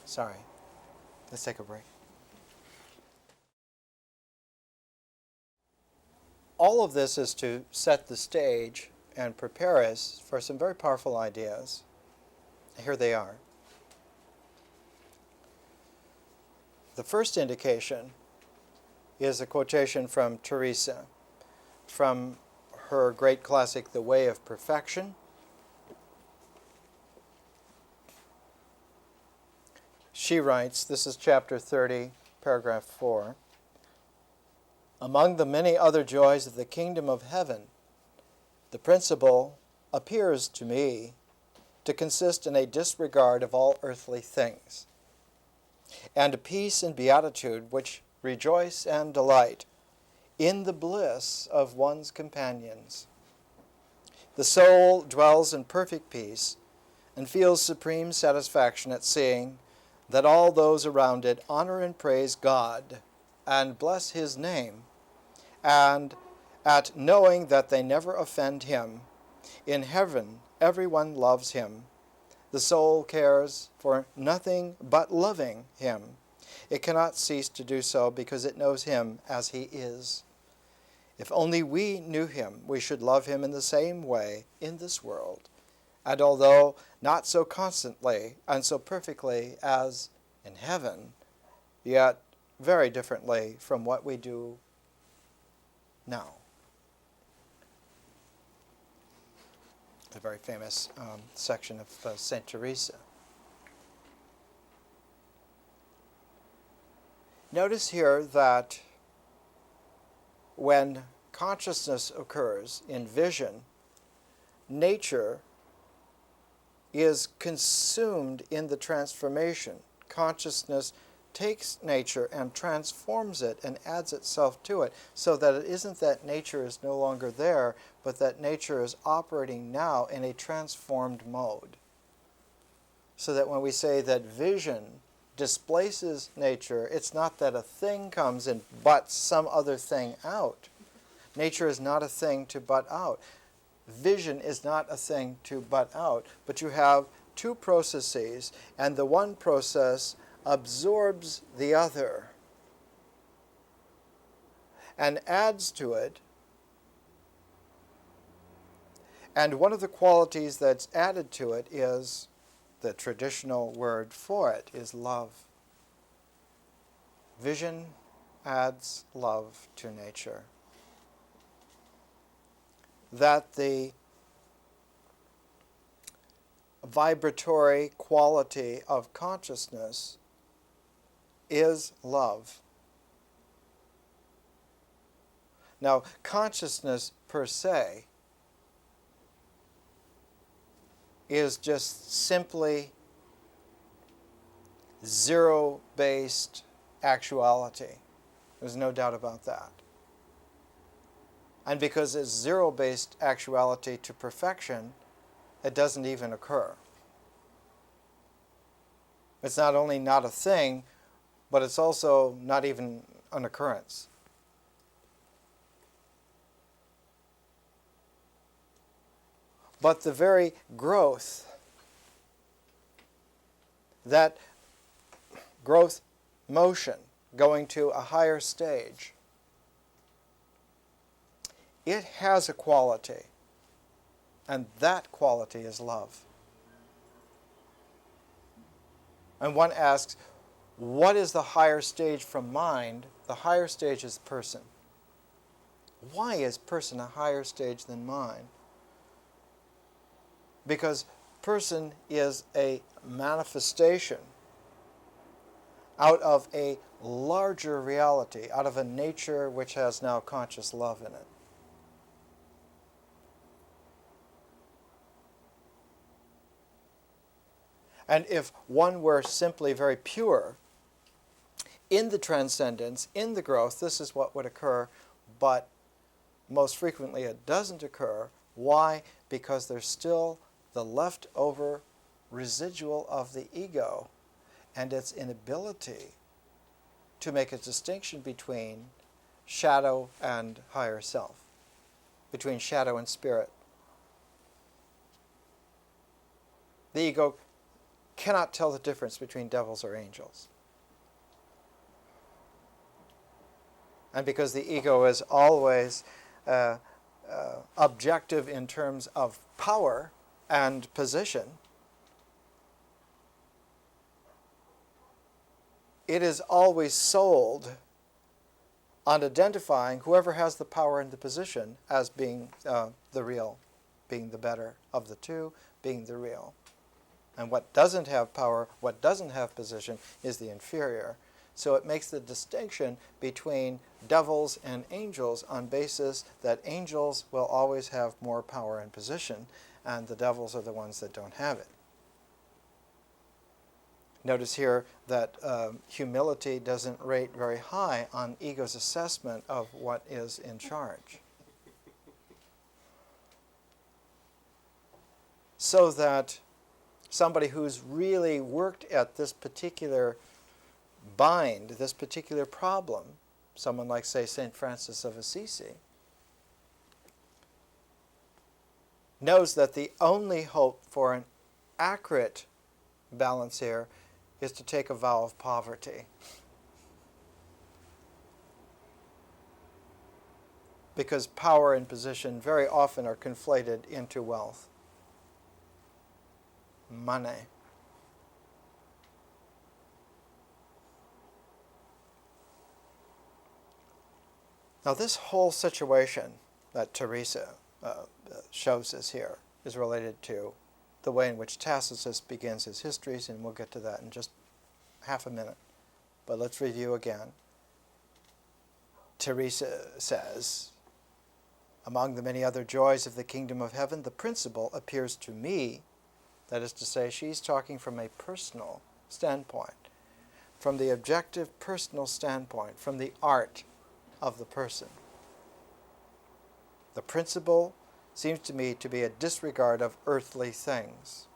A: Sorry. Let's take a break. All of this is to set the stage and prepare us for some very powerful ideas. Here they are. The first indication is a quotation from Teresa, from her great classic, The Way of Perfection. She writes, this is chapter 30, paragraph 4, among the many other joys of the kingdom of heaven, the principal appears to me to consist in a disregard of all earthly things, and a peace and beatitude which rejoice and delight in the bliss of one's companions. The soul dwells in perfect peace and feels supreme satisfaction at seeing that all those around it honor and praise God and bless His name, and at knowing that they never offend Him. In heaven, everyone loves Him. The soul cares for nothing but loving Him. It cannot cease to do so because it knows Him as He is. If only we knew Him, we should love Him in the same way in this world, and although not so constantly and so perfectly as in heaven, yet very differently from what we do now. A very famous section of St. Teresa. Notice here that when consciousness occurs in vision, nature is consumed in the transformation. Consciousness takes nature and transforms it and adds itself to it, so that it isn't that nature is no longer there, but that nature is operating now in a transformed mode. So that when we say that vision displaces nature, it's not that a thing comes and butts some other thing out. Nature is not a thing to butt out. Vision is not a thing to butt out, but you have two processes, and the one process absorbs the other and adds to it. And one of the qualities that's added to it is, the traditional word for it is love. Vision adds love to nature. That the vibratory quality of consciousness is love. Now, consciousness per se is just simply zero-based actuality. There's no doubt about that. And because it's zero-based actuality to perfection, it doesn't even occur. It's not only not a thing, but it's also not even an occurrence. But the very growth, that growth motion going to a higher stage, it has a quality, and that quality is love. And one asks, what is the higher stage from mind? The higher stage is person. Why is person a higher stage than mind? Because person is a manifestation out of a larger reality, out of a nature which has now conscious love in it. And if one were simply very pure in the transcendence, in the growth, this is what would occur, but most frequently it doesn't occur. Why? Because there's still the leftover residual of the ego and its inability to make a distinction between shadow and higher self, between shadow and spirit. The ego cannot tell the difference between devils or angels. And because the ego is always objective in terms of power and position, it is always sold on identifying whoever has the power and the position as being the real, being the better of the two, being the real. And what doesn't have power, what doesn't have position, is the inferior. So it makes the distinction between devils and angels on basis that angels will always have more power and position, and the devils are the ones that don't have it. Notice here that humility doesn't rate very high on ego's assessment of what is in charge. So that somebody who's really worked at this particular bind, this particular problem, someone like, say, St. Francis of Assisi, knows that the only hope for an accurate balance here is to take a vow of poverty. Because power and position very often are conflated into wealth. Money. Now this whole situation that Teresa shows us here is related to the way in which Tacitus begins his histories, and we'll get to that in just half a minute. But let's review again. Teresa says, among the many other joys of the kingdom of heaven, the principal appears to me, that is to say, she's talking from a personal standpoint, from the objective personal standpoint, from the art of the person. The principle seems to me to be a disregard of earthly things.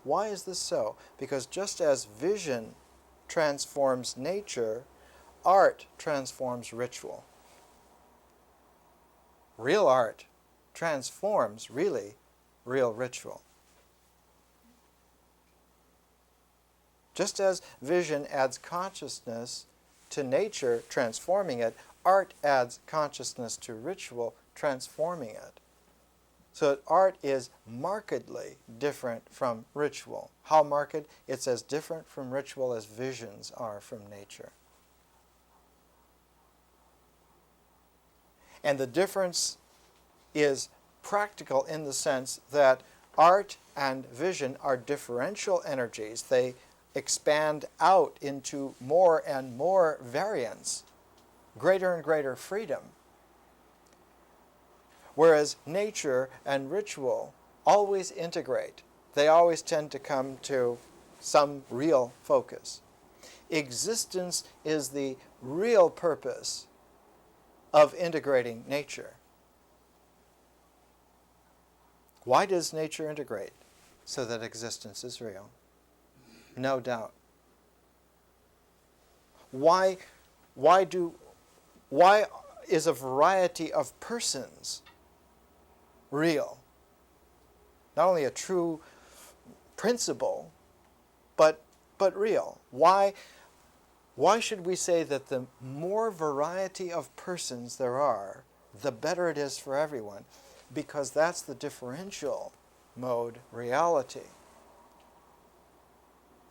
A: Why is this so? Because just as vision transforms nature, art transforms ritual. Real art transforms, really, real ritual. Just as vision adds consciousness to nature, transforming it, art adds consciousness to ritual, transforming it. So art is markedly different from ritual. How marked? It's as different from ritual as visions are from nature. And the difference is practical in the sense that art and vision are differential energies. They expand out into more and more variance, greater and greater freedom. Whereas nature and ritual always integrate. They always tend to come to some real focus. Existence is the real purpose of integrating nature. Why does nature integrate? So that existence is real. No doubt. Why is a variety of persons real? Not only a true principle, but real. Why should we say that the more variety of persons there are, the better it is for everyone? Because that's the differential mode reality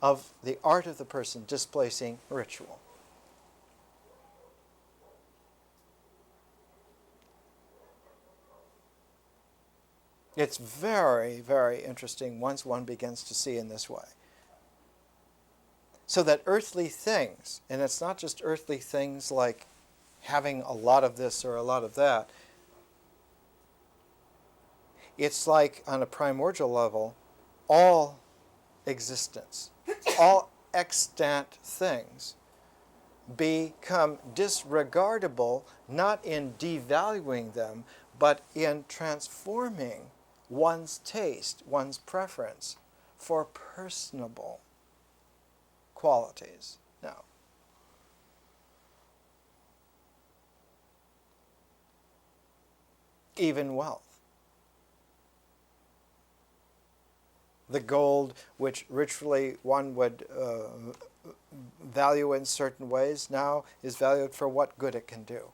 A: of the art of the person displacing ritual. It's very, very interesting once one begins to see in this way. So that earthly things, and it's not just earthly things like having a lot of this or a lot of that, it's like on a primordial level, all existence, all extant things become disregardable, not in devaluing them, but in transforming one's taste, one's preference for personable qualities. Now, even wealth. The gold, which ritually one would value in certain ways, now is valued for what good it can do.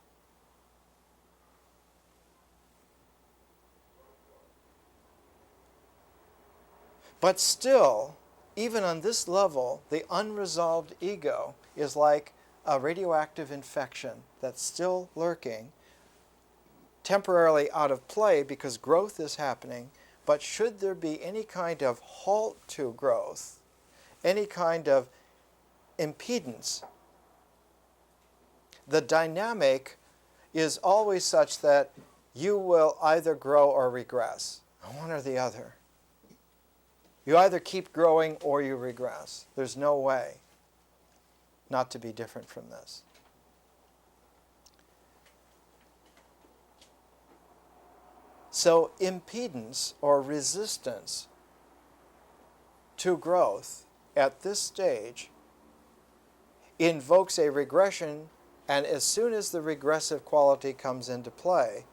A: But still, even on this level, the unresolved ego is like a radioactive infection that's still lurking, temporarily out of play because growth is happening. But should there be any kind of halt to growth, any kind of impedance, the dynamic is always such that you will either grow or regress, one or the other. You either keep growing or you regress. There's no way not to be different from this. So impedance or resistance to growth at this stage invokes a regression, and as soon as the regressive quality comes into play,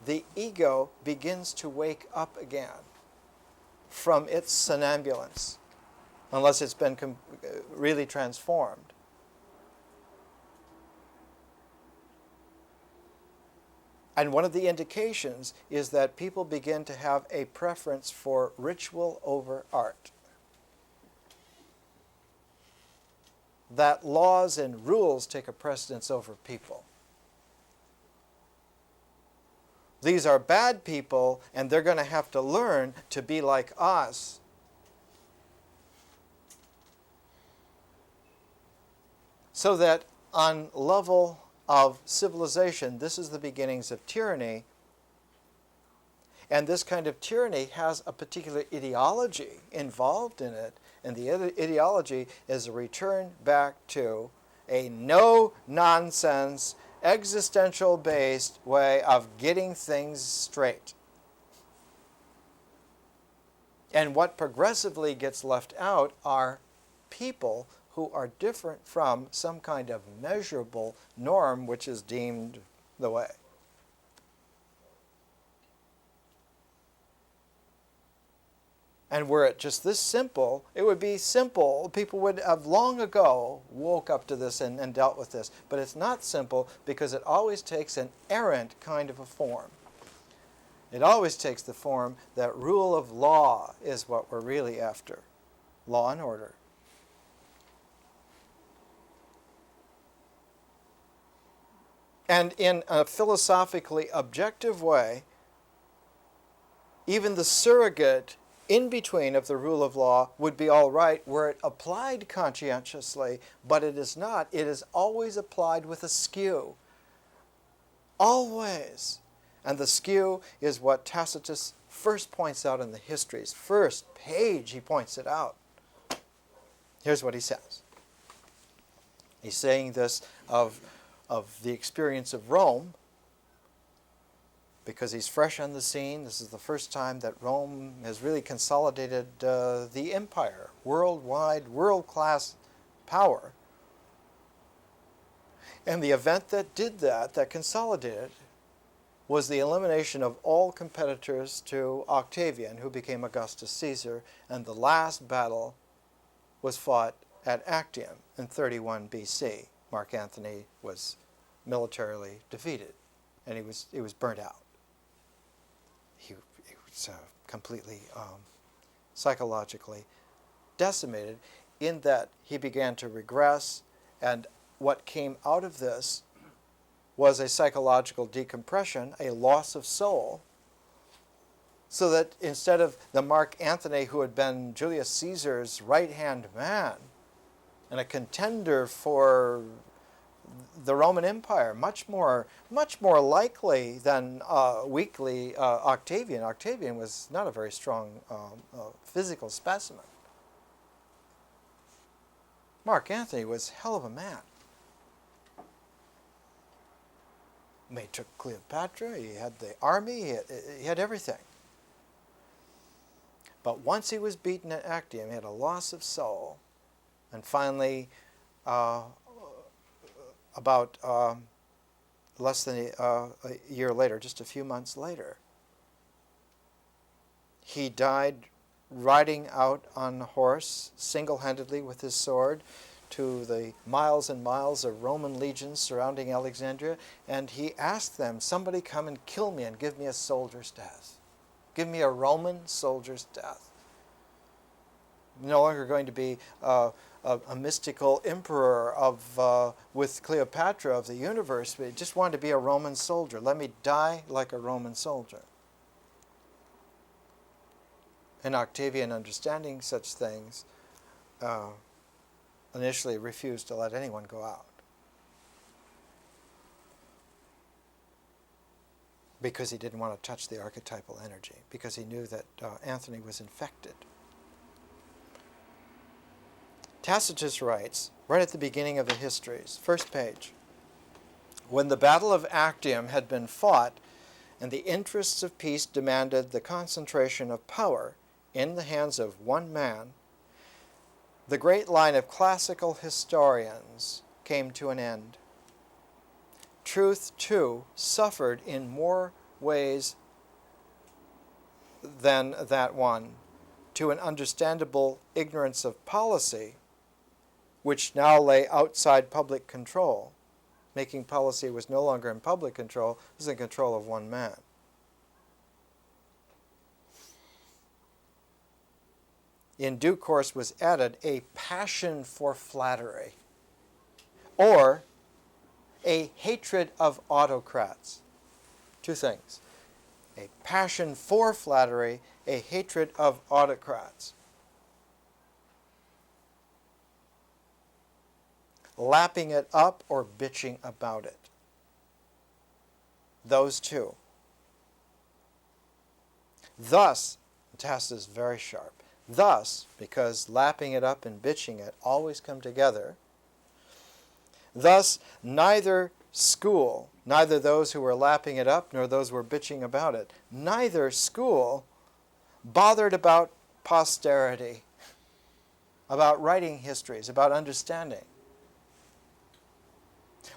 A: the ego begins to wake up again from its somnambulance, unless it's been really transformed. And one of the indications is that people begin to have a preference for ritual over art. That laws and rules take a precedence over people. These are bad people, and they're going to have to learn to be like us. So that on level of civilization, this is the beginnings of tyranny. And this kind of tyranny has a particular ideology involved in it. And the ideology is a return back to a no-nonsense, existential-based way of getting things straight. And what progressively gets left out are people who are different from some kind of measurable norm which is deemed the way. And were it just this simple, it would be simple. People would have long ago woke up to this and dealt with this. But it's not simple because it always takes an errant kind of a form. It always takes the form that rule of law is what we're really after. Law and order. And in a philosophically objective way, even the surrogate in between of the rule of law would be all right were it applied conscientiously, but it is not. It is always applied with a skew. Always. And the skew is what Tacitus first points out in the histories. First page he points it out. Here's what he says. He's saying this of the experience of Rome, because he's fresh on the scene. This is the first time that Rome has really consolidated the empire, worldwide, world-class power. And the event that did that, that consolidated, was the elimination of all competitors to Octavian, who became Augustus Caesar, and the last battle was fought at Actium in 31 BC. Mark Antony was militarily defeated, and he was burnt out. He was completely psychologically decimated, in that he began to regress, and what came out of this was a psychological decompression, a loss of soul, so that instead of the Mark Antony who had been Julius Caesar's right-hand man and a contender for the Roman Empire, much more likely than weakly Octavian. Octavian was not a very strong physical specimen. Mark Antony was hell of a man. He took Cleopatra, he had the army, he had everything. But once he was beaten at Actium, he had a loss of soul. And finally, about less than a year later, just a few months later, he died riding out on a horse, single-handedly with his sword, to the miles and miles of Roman legions surrounding Alexandria, and he asked them, somebody come and kill me and give me a soldier's death. Give me a Roman soldier's death. No longer going to be a mystical emperor with Cleopatra of the universe, but just wanted to be a Roman soldier. Let me die like a Roman soldier. And Octavian, understanding such things, initially refused to let anyone go out, because he didn't want to touch the archetypal energy, because he knew that Antony was infected. Tacitus writes, right at the beginning of the histories, first page, when the Battle of Actium had been fought and the interests of peace demanded the concentration of power in the hands of one man, the great line of classical historians came to an end. Truth, too, suffered in more ways than that one, to an understandable ignorance of policy, which now lay outside public control. Making policy was no longer in public control, it was in control of one man. In due course was added a passion for flattery, or a hatred of autocrats. Two things. A passion for flattery, a hatred of autocrats. Lapping it up or bitching about it. Those two. Thus, the test is very sharp. Thus, because lapping it up and bitching it always come together, thus neither school, neither those who were lapping it up nor those who were bitching about it, neither school bothered about posterity, about writing histories, about understanding.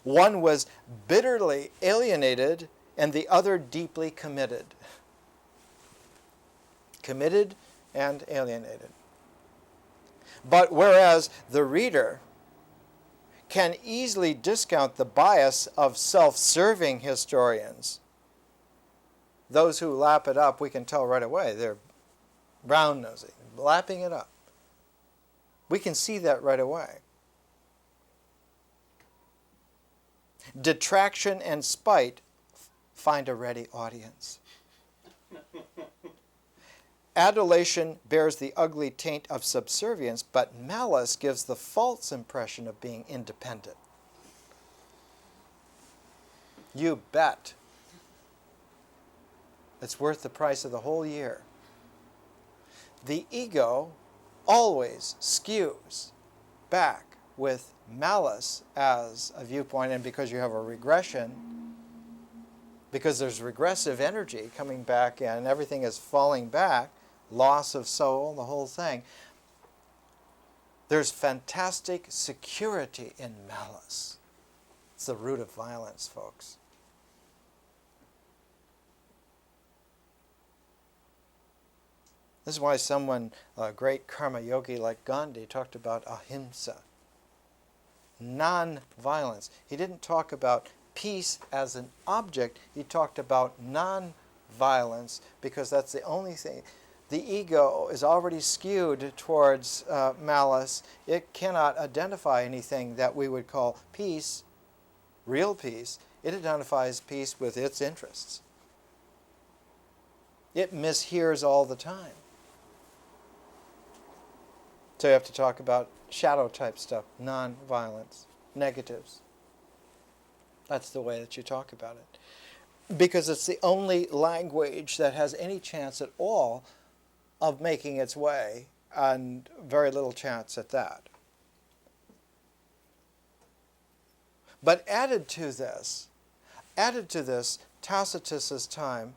A: One was bitterly alienated and the other deeply committed. Committed and alienated. But whereas the reader can easily discount the bias of self-serving historians, those who lap it up, we can tell right away, they're brown-nosing, lapping it up. We can see that right away. Detraction and spite find a ready audience. Adulation bears the ugly taint of subservience, but malice gives the false impression of being independent. You bet. It's worth the price of the whole year. The ego always skews back with malice as a viewpoint, and because you have a regression, because there's regressive energy coming back in, everything is falling back, loss of soul, the whole thing. There's fantastic security in malice. It's the root of violence, folks. This is why someone, a great karma yogi like Gandhi, talked about ahimsa, non-violence. He didn't talk about peace as an object. He talked about non-violence because that's the only thing. The ego is already skewed towards malice. It cannot identify anything that we would call peace, real peace. It identifies peace with its interests. It mishears all the time. So you have to talk about shadow type stuff, non-violence, negatives. That's the way that you talk about it. Because it's the only language that has any chance at all of making its way, and very little chance at that. But added to this, Tacitus's time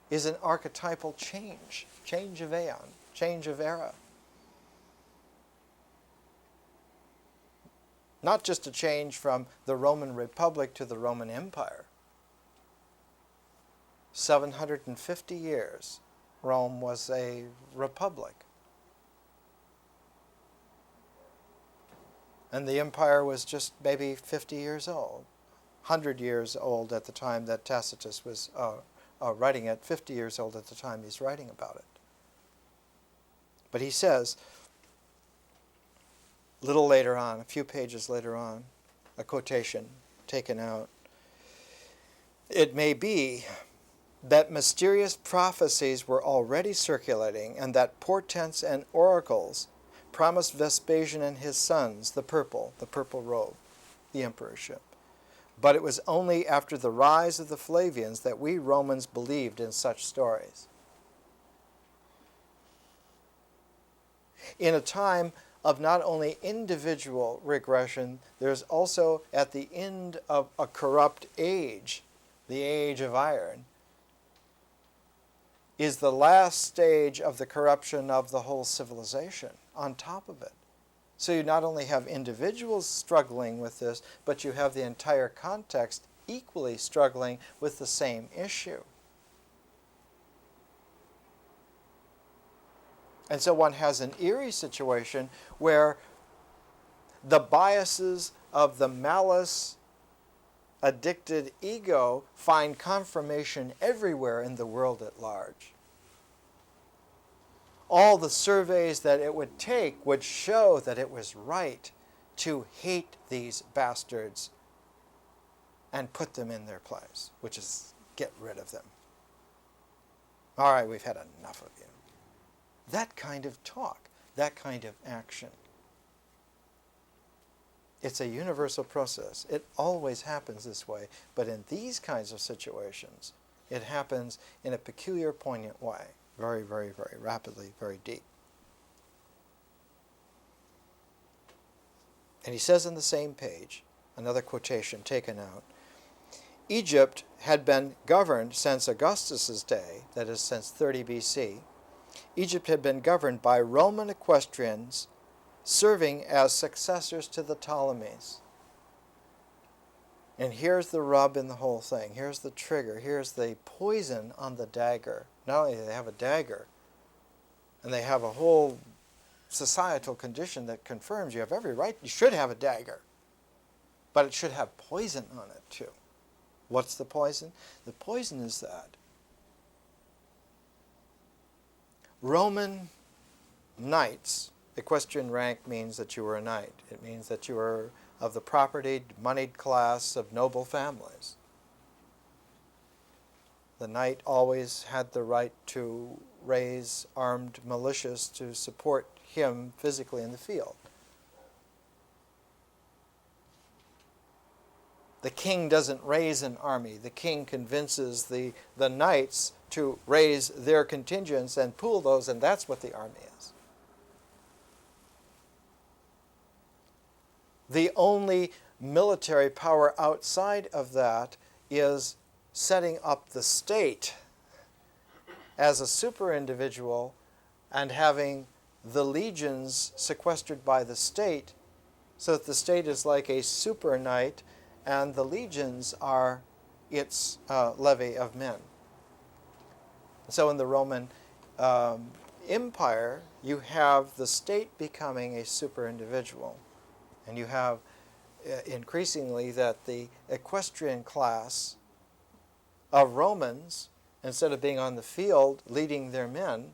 A: is an archetypal change of aeon, change of era. Not just a change from the Roman Republic to the Roman Empire. 750 years, Rome was a republic. And the empire was just maybe 50 years old, 100 years old at the time that Tacitus was writing it, 50 years old at the time he's writing about it. But he says, a little later on, a few pages later on, a quotation taken out, "It may be that mysterious prophecies were already circulating, and that portents and oracles promised Vespasian and his sons the purple robe, the emperorship. But it was only after the rise of the Flavians that we Romans believed in such stories." In a time of not only individual regression, there's also at the end of a corrupt age, the age of iron, is the last stage of the corruption of the whole civilization on top of it. So you not only have individuals struggling with this, but you have the entire context equally struggling with the same issue. And so one has an eerie situation where the biases of the malice-addicted ego find confirmation everywhere in the world at large. All the surveys that it would take would show that it was right to hate these bastards and put them in their place, which is get rid of them. All right, we've had enough of you. That kind of talk, that kind of action. It's a universal process. It always happens this way, but in these kinds of situations, it happens in a peculiar, poignant way, very, very, very rapidly, very deep. And he says on the same page, another quotation taken out, Egypt had been governed since Augustus's day, that is since 30 BC, Egypt had been governed by Roman equestrians serving as successors to the Ptolemies. And here's the rub in the whole thing. Here's the trigger. Here's the poison on the dagger. Not only do they have a dagger, and they have a whole societal condition that confirms you have every right, you should have a dagger, but it should have poison on it too. What's the poison? The poison is that Roman knights, equestrian rank means that you were a knight. It means that you were of the propertied, moneyed class of noble families. The knight always had the right to raise armed militias to support him physically in the field. The king doesn't raise an army. The king convinces the knights to raise their contingents and pool those, and that's what the army is. The only military power outside of that is setting up the state as a super individual and having the legions sequestered by the state, so that the state is like a super knight and the legions are its levy of men. So in the Roman Empire, you have the state becoming a super individual, and you have increasingly that the equestrian class of Romans, instead of being on the field leading their men,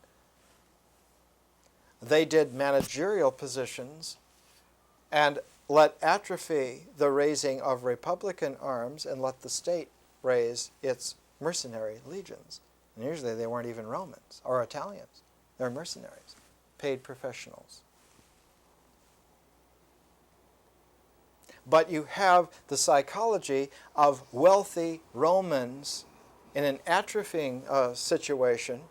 A: they did managerial positions and let atrophy the raising of republican arms and let the state raise its mercenary legions. And usually they weren't even Romans or Italians. They're mercenaries, paid professionals. But you have the psychology of wealthy Romans in an atrophying situation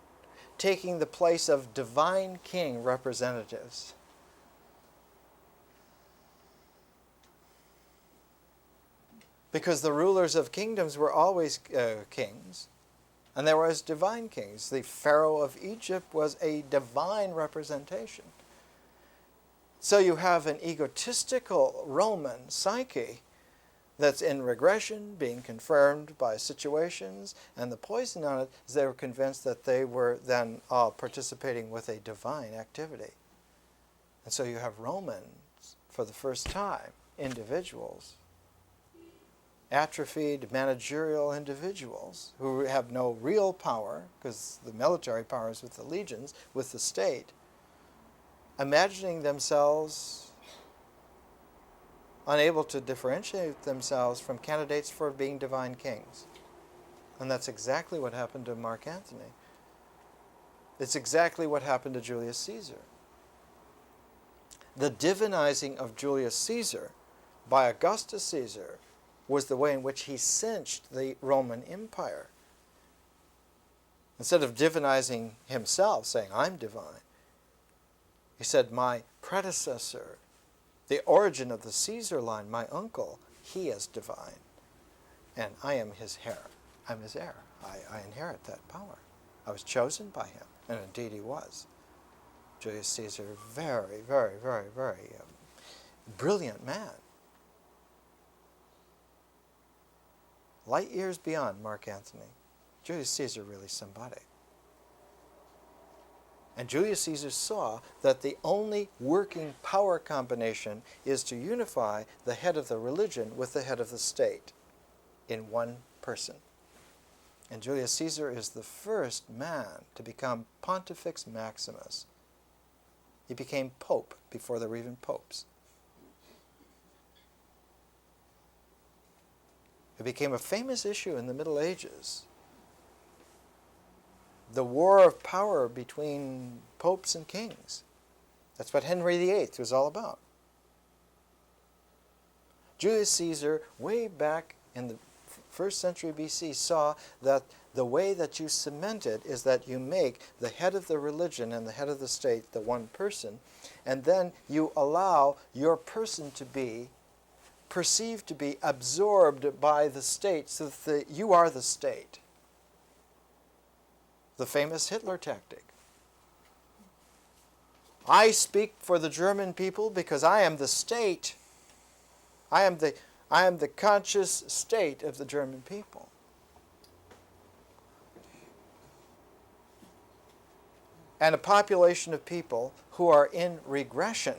A: taking the place of divine king representatives. Because the rulers of kingdoms were always kings, and there was divine kings. The Pharaoh of Egypt was a divine representation. So you have an egotistical Roman psyche that's in regression, being confirmed by situations, and the poison on it is they were convinced that they were then participating with a divine activity. And so you have Romans, for the first time, individuals, atrophied managerial individuals who have no real power, because the military power is with the legions, with the state, imagining themselves unable to differentiate themselves from candidates for being divine kings. And that's exactly what happened to Mark Antony. It's exactly what happened to Julius Caesar. The divinizing of Julius Caesar by Augustus Caesar was the way in which he cinched the Roman Empire. Instead of divinizing himself, saying, I'm divine, he said, my predecessor, the origin of the Caesar line, my uncle, he is divine, and I am his heir. I'm his heir. I inherit that power. I was chosen by him, and indeed he was. Julius Caesar, very, very, very, very brilliant man. Light years beyond Mark Antony. Julius Caesar really somebody. And Julius Caesar saw that the only working power combination is to unify the head of the religion with the head of the state in one person. And Julius Caesar is the first man to become Pontifex Maximus. He became pope before there were even popes. It became a famous issue in the Middle Ages. The war of power between popes and kings. That's what Henry VIII was all about. Julius Caesar, way back in the 1st century BC, saw that the way that you cement it is that you make the head of the religion and the head of the state the one person, and then you allow your person to be perceived to be absorbed by the state, so that you are the state. The famous Hitler tactic. I speak for the German people because I am the state. I am the conscious state of the German people. And a population of people who are in regression,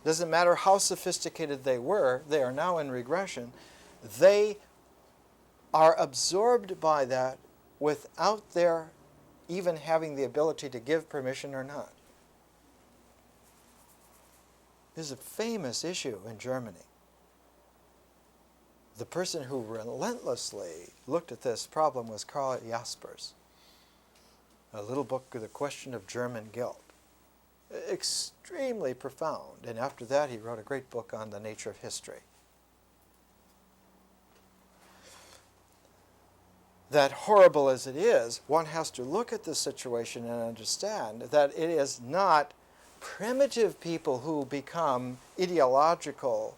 A: doesn't matter how sophisticated they were, they are now in regression. They are absorbed by that without their even having the ability to give permission or not. This is a famous issue in Germany. the person who relentlessly looked at this problem was Karl Jaspers. A little book, The Question of German Guilt. Extremely profound. And after that, he wrote a great book on the nature of history. That horrible as it is, one has to look at the situation and understand that it is not primitive people who become ideological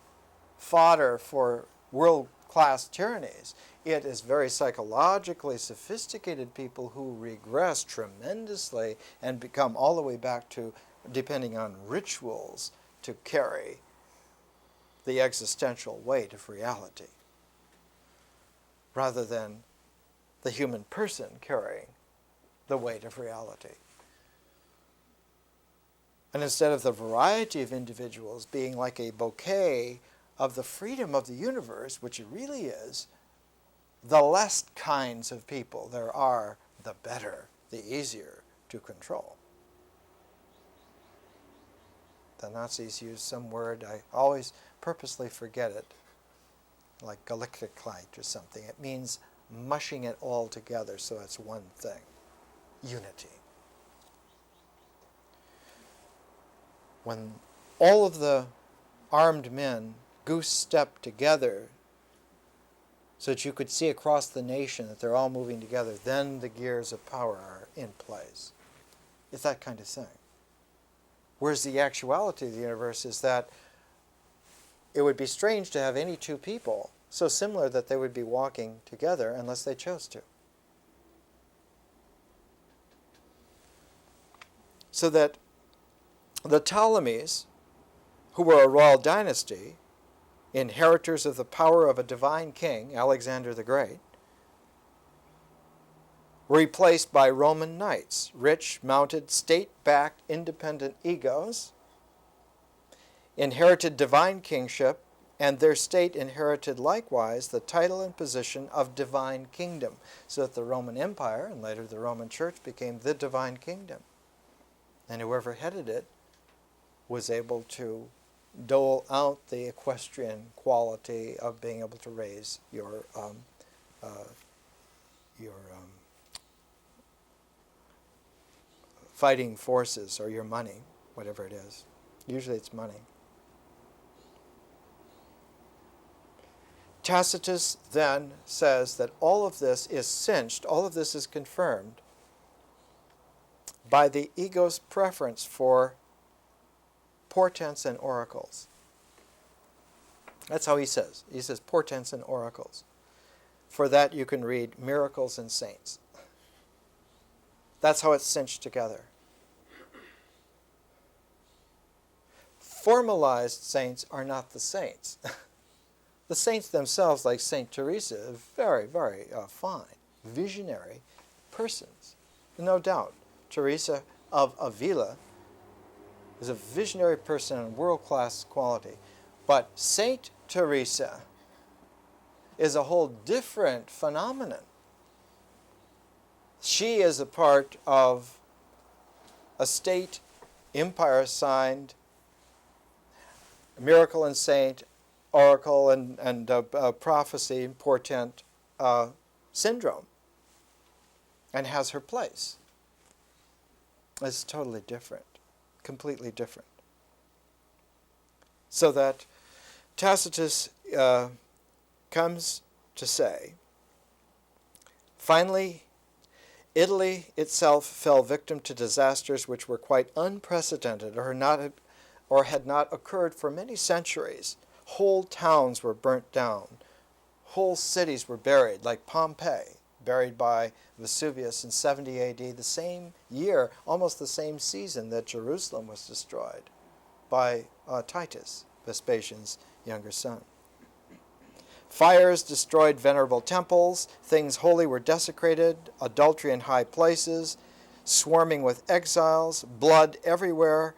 A: fodder for world-class tyrannies. It is very psychologically sophisticated people who regress tremendously and become all the way back to depending on rituals to carry the existential weight of reality, rather than the human person carrying the weight of reality. And instead of the variety of individuals being like a bouquet of the freedom of the universe, which it really is, the less kinds of people there are, the better, the easier to control. The Nazis used some word, I always purposely forget it, like Galichtigkeit or something. It means mushing it all together so it's one thing. Unity. When all of the armed men goose-stepped together so that you could see across the nation that they're all moving together, then the gears of power are in place. It's that kind of thing. Whereas the actuality of the universe is that it would be strange to have any two people so similar that they would be walking together unless they chose to. So that the Ptolemies, who were a royal dynasty, inheritors of the power of a divine king, Alexander the Great, were replaced by Roman knights, rich, mounted, state-backed, independent egos, inherited divine kingship, and their state inherited likewise the title and position of divine kingdom, so that the Roman Empire, and later the Roman Church, became the divine kingdom. And whoever headed it was able to dole out the equestrian quality of being able to raise your fighting forces or your money, whatever it is. Usually it's money. Tacitus then says that all of this is cinched, all of this is confirmed by the ego's preference for portents and oracles. That's how he says. He says portents and oracles. For that you can read miracles and saints. That's how it's cinched together. Formalized saints are not the saints. The saints themselves, like Saint Teresa, are very, very fine, visionary persons. No doubt, Teresa of Avila is a visionary person and world-class quality. But Saint Teresa is a whole different phenomenon. She is a part of a state empire-signed miracle and saint, oracle and prophecy and portent syndrome, and has her place. It's totally different, completely different. So that Tacitus comes to say, finally, Italy itself fell victim to disasters which were quite unprecedented or had not occurred for many centuries. Whole towns were burnt down. Whole cities were buried, like Pompeii, buried by Vesuvius in 70 AD, the same year, almost the same season that Jerusalem was destroyed by Titus, Vespasian's younger son. Fires destroyed venerable temples, things holy were desecrated, adultery in high places, swarming with exiles, blood everywhere,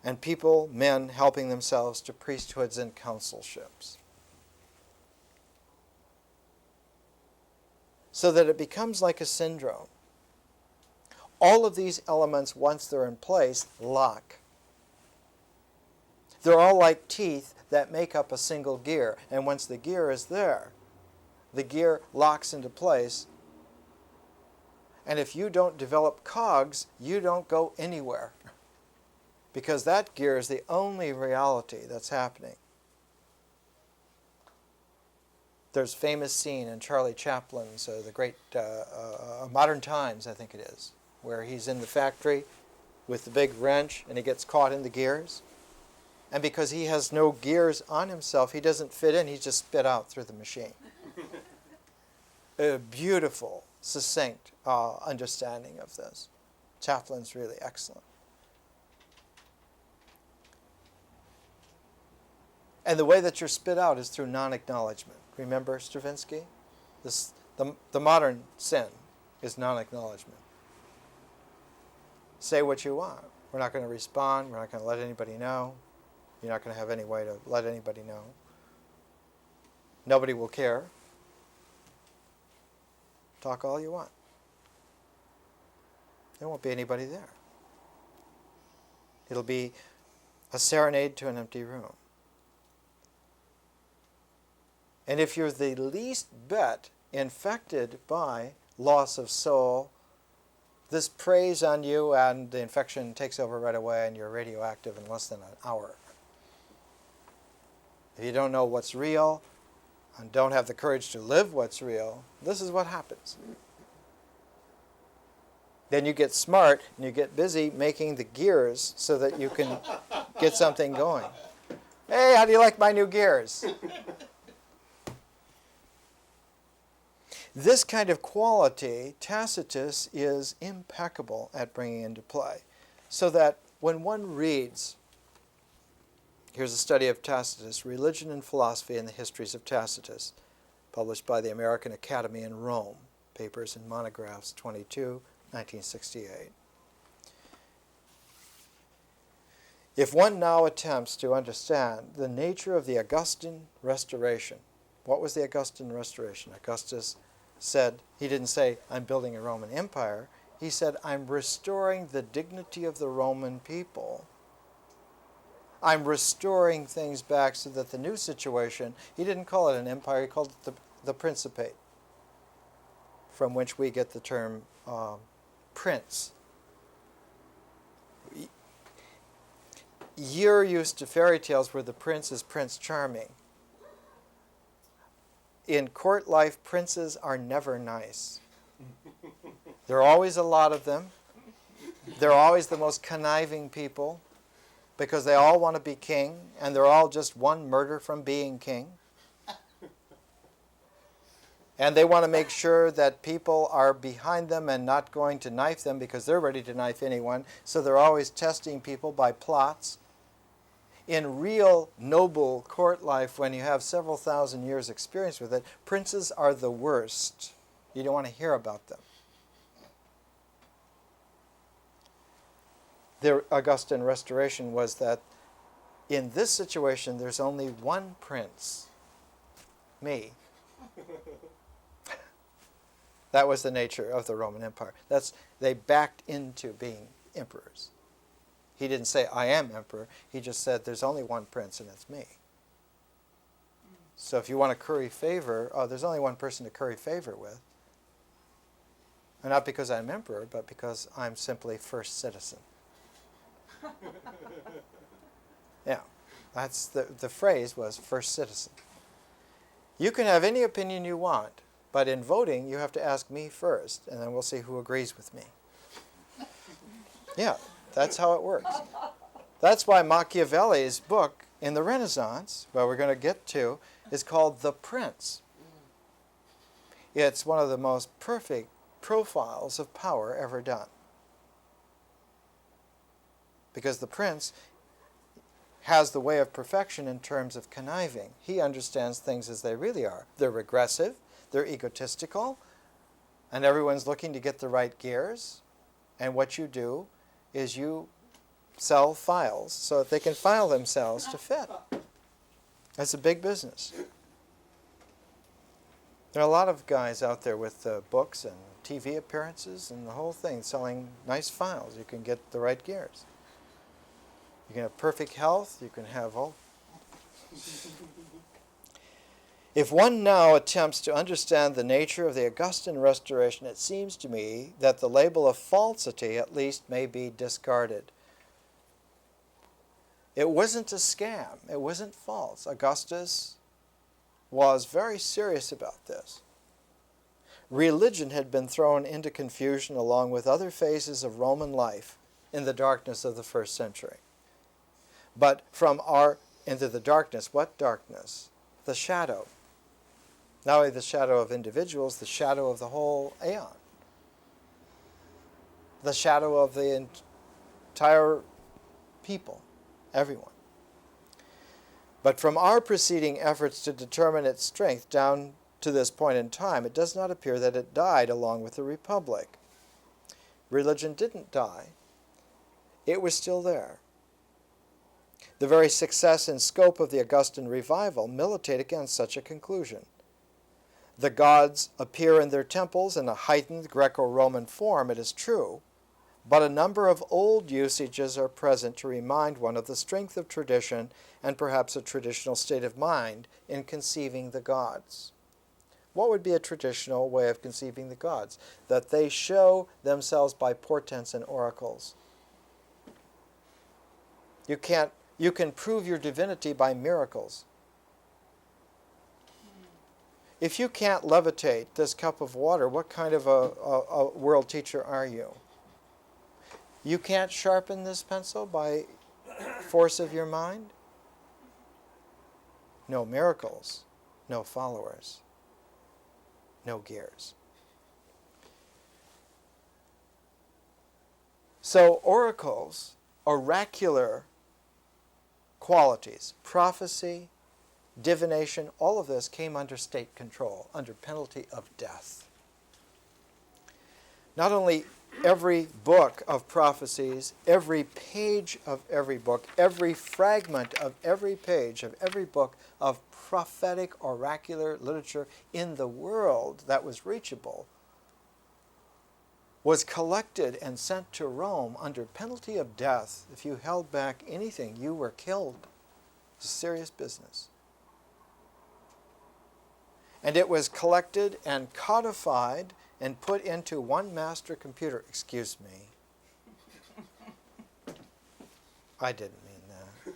A: and people, men, helping themselves to priesthoods and consulships. So that it becomes like a syndrome. All of these elements, once they're in place, lock. They're all like teeth that make up a single gear. And once the gear is there, the gear locks into place. And if you don't develop cogs, you don't go anywhere. Because that gear is the only reality that's happening. There's a famous scene in Charlie Chaplin's The Great Modern Times, I think it is, where he's in the factory with the big wrench and he gets caught in the gears. And because he has no gears on himself, he doesn't fit in, he's just spit out through the machine. A beautiful, succinct understanding of this. Chaplin's really excellent. And the way that you're spit out is through non-acknowledgement. Remember Stravinsky? The modern sin is non-acknowledgement. Say what you want. We're not going to respond. We're not going to let anybody know. You're not going to have any way to let anybody know. Nobody will care. Talk all you want. There won't be anybody there. It'll be a serenade to an empty room. And if you're the least bit infected by loss of soul, this preys on you and the infection takes over right away and you're radioactive in less than an hour. If you don't know what's real and don't have the courage to live what's real, this is what happens. Then you get smart and you get busy making the gears so that you can get something going. Hey, how do you like my new gears? This kind of quality, Tacitus is impeccable at bringing into play. So that when one reads, here's a study of Tacitus, Religion and Philosophy in the Histories of Tacitus, published by the American Academy in Rome, Papers and Monographs 22, 1968. If one now attempts to understand the nature of the Augustan Restoration, what was the Augustan Restoration? Augustus said, he didn't say, I'm building a Roman Empire. He said, I'm restoring the dignity of the Roman people. I'm restoring things back so that the new situation, he didn't call it an empire, he called it the Principate, from which we get the term prince. You're used to fairy tales where the prince is Prince Charming. In court life, princes are never nice. There are always a lot of them. They're always the most conniving people because they all want to be king, and they're all just one murder from being king. And they want to make sure that people are behind them and not going to knife them because they're ready to knife anyone, so they're always testing people by plots. In real noble court life, when you have several thousand years experience with it, princes are the worst. You don't want to hear about them. The Augustan Restoration was that in this situation, there's only one prince, me. That was the nature of the Roman Empire. They backed into being emperors. He didn't say, I am emperor. He just said, there's only one prince, and it's me. So if you want to curry favor, there's only one person to curry favor with. And not because I'm emperor, but because I'm simply first citizen. Yeah, that's the phrase was first citizen. You can have any opinion you want, but in voting, you have to ask me first, and then we'll see who agrees with me. Yeah. That's how it works. That's why Machiavelli's book in the Renaissance, where we're going to get to, is called The Prince. It's one of the most perfect profiles of power ever done. Because the prince has the way of perfection in terms of conniving. He understands things as they really are. They're regressive, they're egotistical, and everyone's looking to get the right gears. And what you do is you sell files so that they can file themselves to fit. That's a big business. There are a lot of guys out there with books and TV appearances and the whole thing selling nice files. You can get the right gears. You can have perfect health. You can have all. If one now attempts to understand the nature of the Augustine restoration, it seems to me that the label of falsity at least may be discarded. It wasn't a scam. It wasn't false. Augustus was very serious about this. Religion had been thrown into confusion along with other phases of Roman life in the darkness of the first century. But into the darkness, what darkness? The shadow. Not only the shadow of individuals, the shadow of the whole aeon. The shadow of the entire people, everyone. But from our preceding efforts to determine its strength down to this point in time, it does not appear that it died along with the Republic. Religion didn't die. It was still there. The very success and scope of the Augustan revival militate against such a conclusion. The gods appear in their temples in a heightened Greco-Roman form, it is true, but a number of old usages are present to remind one of the strength of tradition and perhaps a traditional state of mind in conceiving the gods. What would be a traditional way of conceiving the gods? That they show themselves by portents and oracles. You can prove your divinity by miracles. If you can't levitate this cup of water, what kind of a world teacher are you? You can't sharpen this pencil by force of your mind? No miracles, no followers, no gears. So oracles, oracular qualities, prophecy, divination, all of this came under state control, under penalty of death. Not only every book of prophecies, every page of every book, every fragment of every page of every book of prophetic oracular literature in the world that was reachable was collected and sent to Rome under penalty of death. If you held back anything, you were killed. It's a serious business. And it was collected and codified and put into one master computer. Excuse me. I didn't mean that.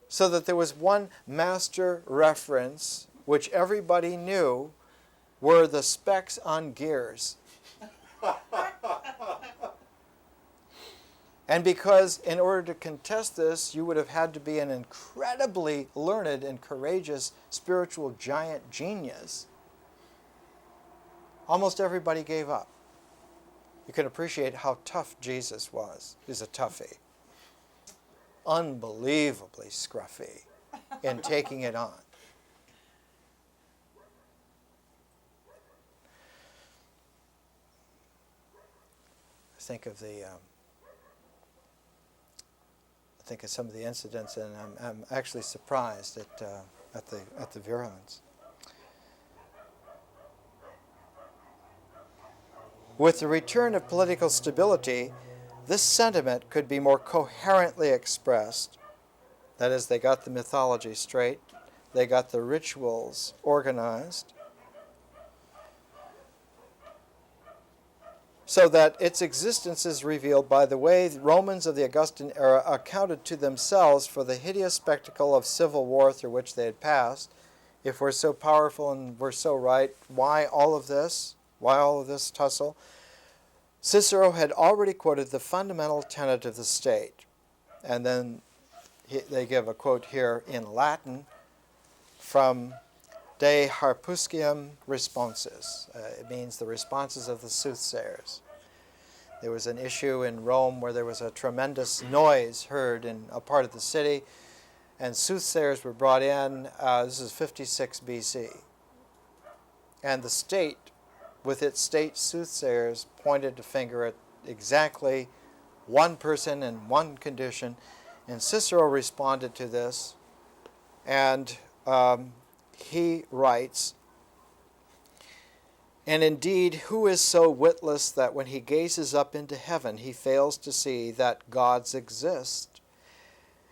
A: So that there was one master reference which everybody knew were the specs on gears. And because in order to contest this, you would have had to be an incredibly learned and courageous spiritual giant genius, almost everybody gave up. You can appreciate how tough Jesus was. He was a toughie. Unbelievably scruffy in taking it on. Think of some of the incidents, and I'm actually surprised at the virulence. With the return of political stability, this sentiment could be more coherently expressed. That is, they got the mythology straight, they got the rituals organized, so that its existence is revealed by the way the Romans of the Augustan era accounted to themselves for the hideous spectacle of civil war through which they had passed. If we're so powerful and we're so right, why all of this? Why all of this tussle? Cicero had already quoted the fundamental tenet of the state. And then they give a quote here in Latin from De Harpuscium Responsis. It means the responses of the soothsayers. There was an issue in Rome where there was a tremendous noise heard in a part of the city, and soothsayers were brought in. This is 56 BC. And the state, with its state soothsayers, pointed a finger at exactly one person and one condition, and Cicero responded to this, and he writes, And indeed, who is so witless that when he gazes up into heaven, he fails to see that gods exist,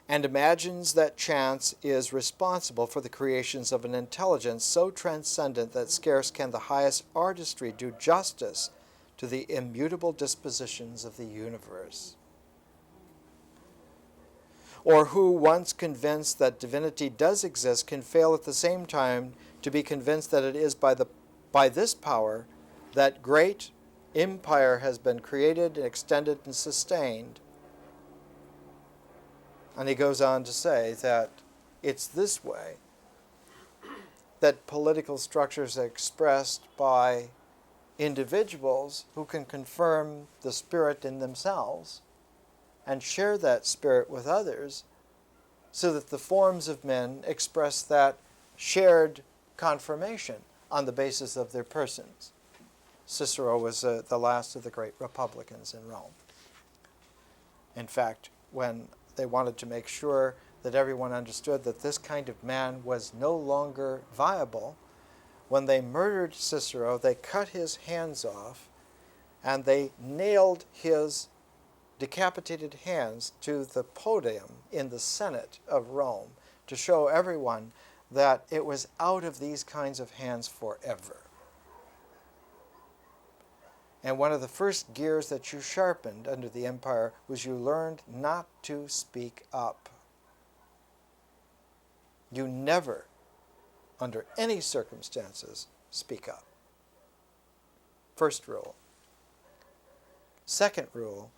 A: and imagines that chance is responsible for the creations of an intelligence so transcendent that scarce can the highest artistry do justice to the immutable dispositions of the universe? Or who, once convinced that divinity does exist, can fail at the same time to be convinced that it is by this power that great empire has been created, extended, and sustained? And he goes on to say that it's this way that political structures are expressed by individuals who can confirm the spirit in themselves and share that spirit with others, so that the forms of men express that shared confirmation on the basis of their persons. Cicero was the last of the great republicans in Rome. In fact, when they wanted to make sure that everyone understood that this kind of man was no longer viable, when they murdered Cicero, they cut his hands off and they nailed his decapitated hands to the podium in the Senate of Rome to show everyone that it was out of these kinds of hands forever. And one of the first gears that you sharpened under the empire was you learned not to speak up. You never, under any circumstances, speak up. First rule. Second rule,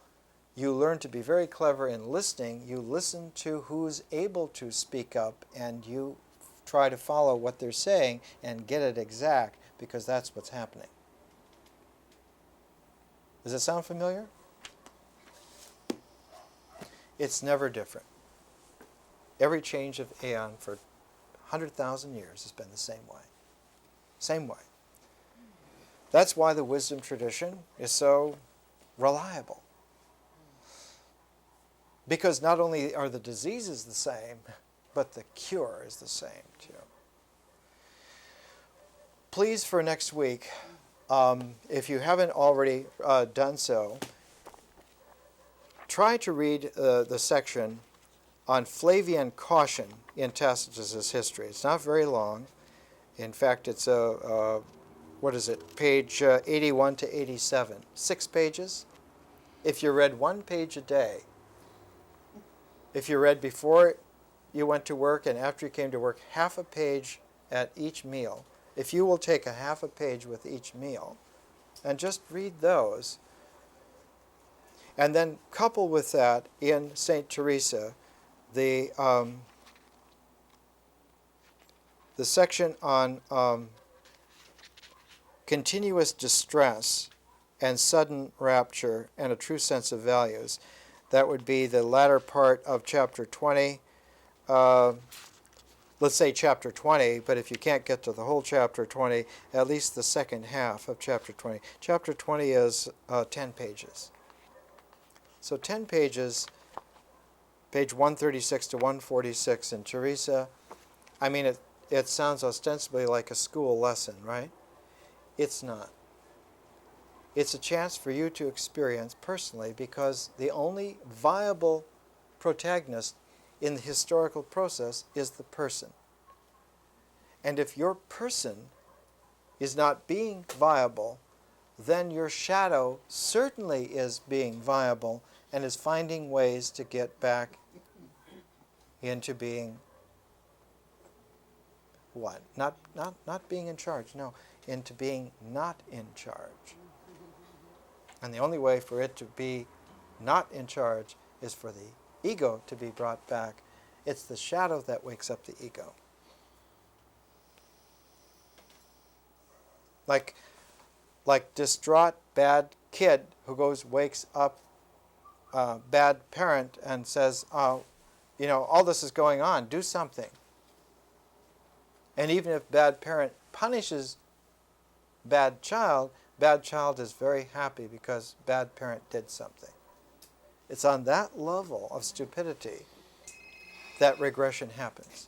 A: you learn to be very clever in listening. You listen to who's able to speak up, and you try to follow what they're saying and get it exact, because that's what's happening. Does it sound familiar? It's never different. Every change of aeon for 100,000 years has been the same way. Same way. That's why the wisdom tradition is so reliable. Because not only are the diseases the same, but the cure is the same too. Please, for next week, if you haven't already done so, try to read the section on Flavian caution in Tacitus's history. It's not very long. In fact, it's page 81 to 87, 6 pages. If you read 1 page a day, if you read before you went to work and after you came to work, half a page at each meal, if you will take a half a page with each meal and just read those, and then couple with that in St. Teresa the section on continuous distress and sudden rapture and a true sense of values. That would be the latter part of chapter 20. Let's say chapter 20, but if you can't get to the whole chapter 20, at least the second half of chapter 20. Chapter 20 is 10 pages. So 10 pages, page 136 to 146 in Teresa. I mean, it sounds ostensibly like a school lesson, right? It's not. It's a chance for you to experience personally, because the only viable protagonist in the historical process is the person. And if your person is not being viable, then your shadow certainly is being viable and is finding ways to get back into being what? Not being in charge, no, into being not in charge. And the only way for it to be not in charge is for the ego to be brought back. It's the shadow that wakes up the ego. Like distraught bad kid who wakes up bad parent and says, all this is going on, do something. And even if bad parent punishes bad child is very happy because bad parent did something. It's on that level of stupidity that regression happens.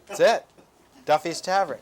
A: That's it. Duffy's Tavern.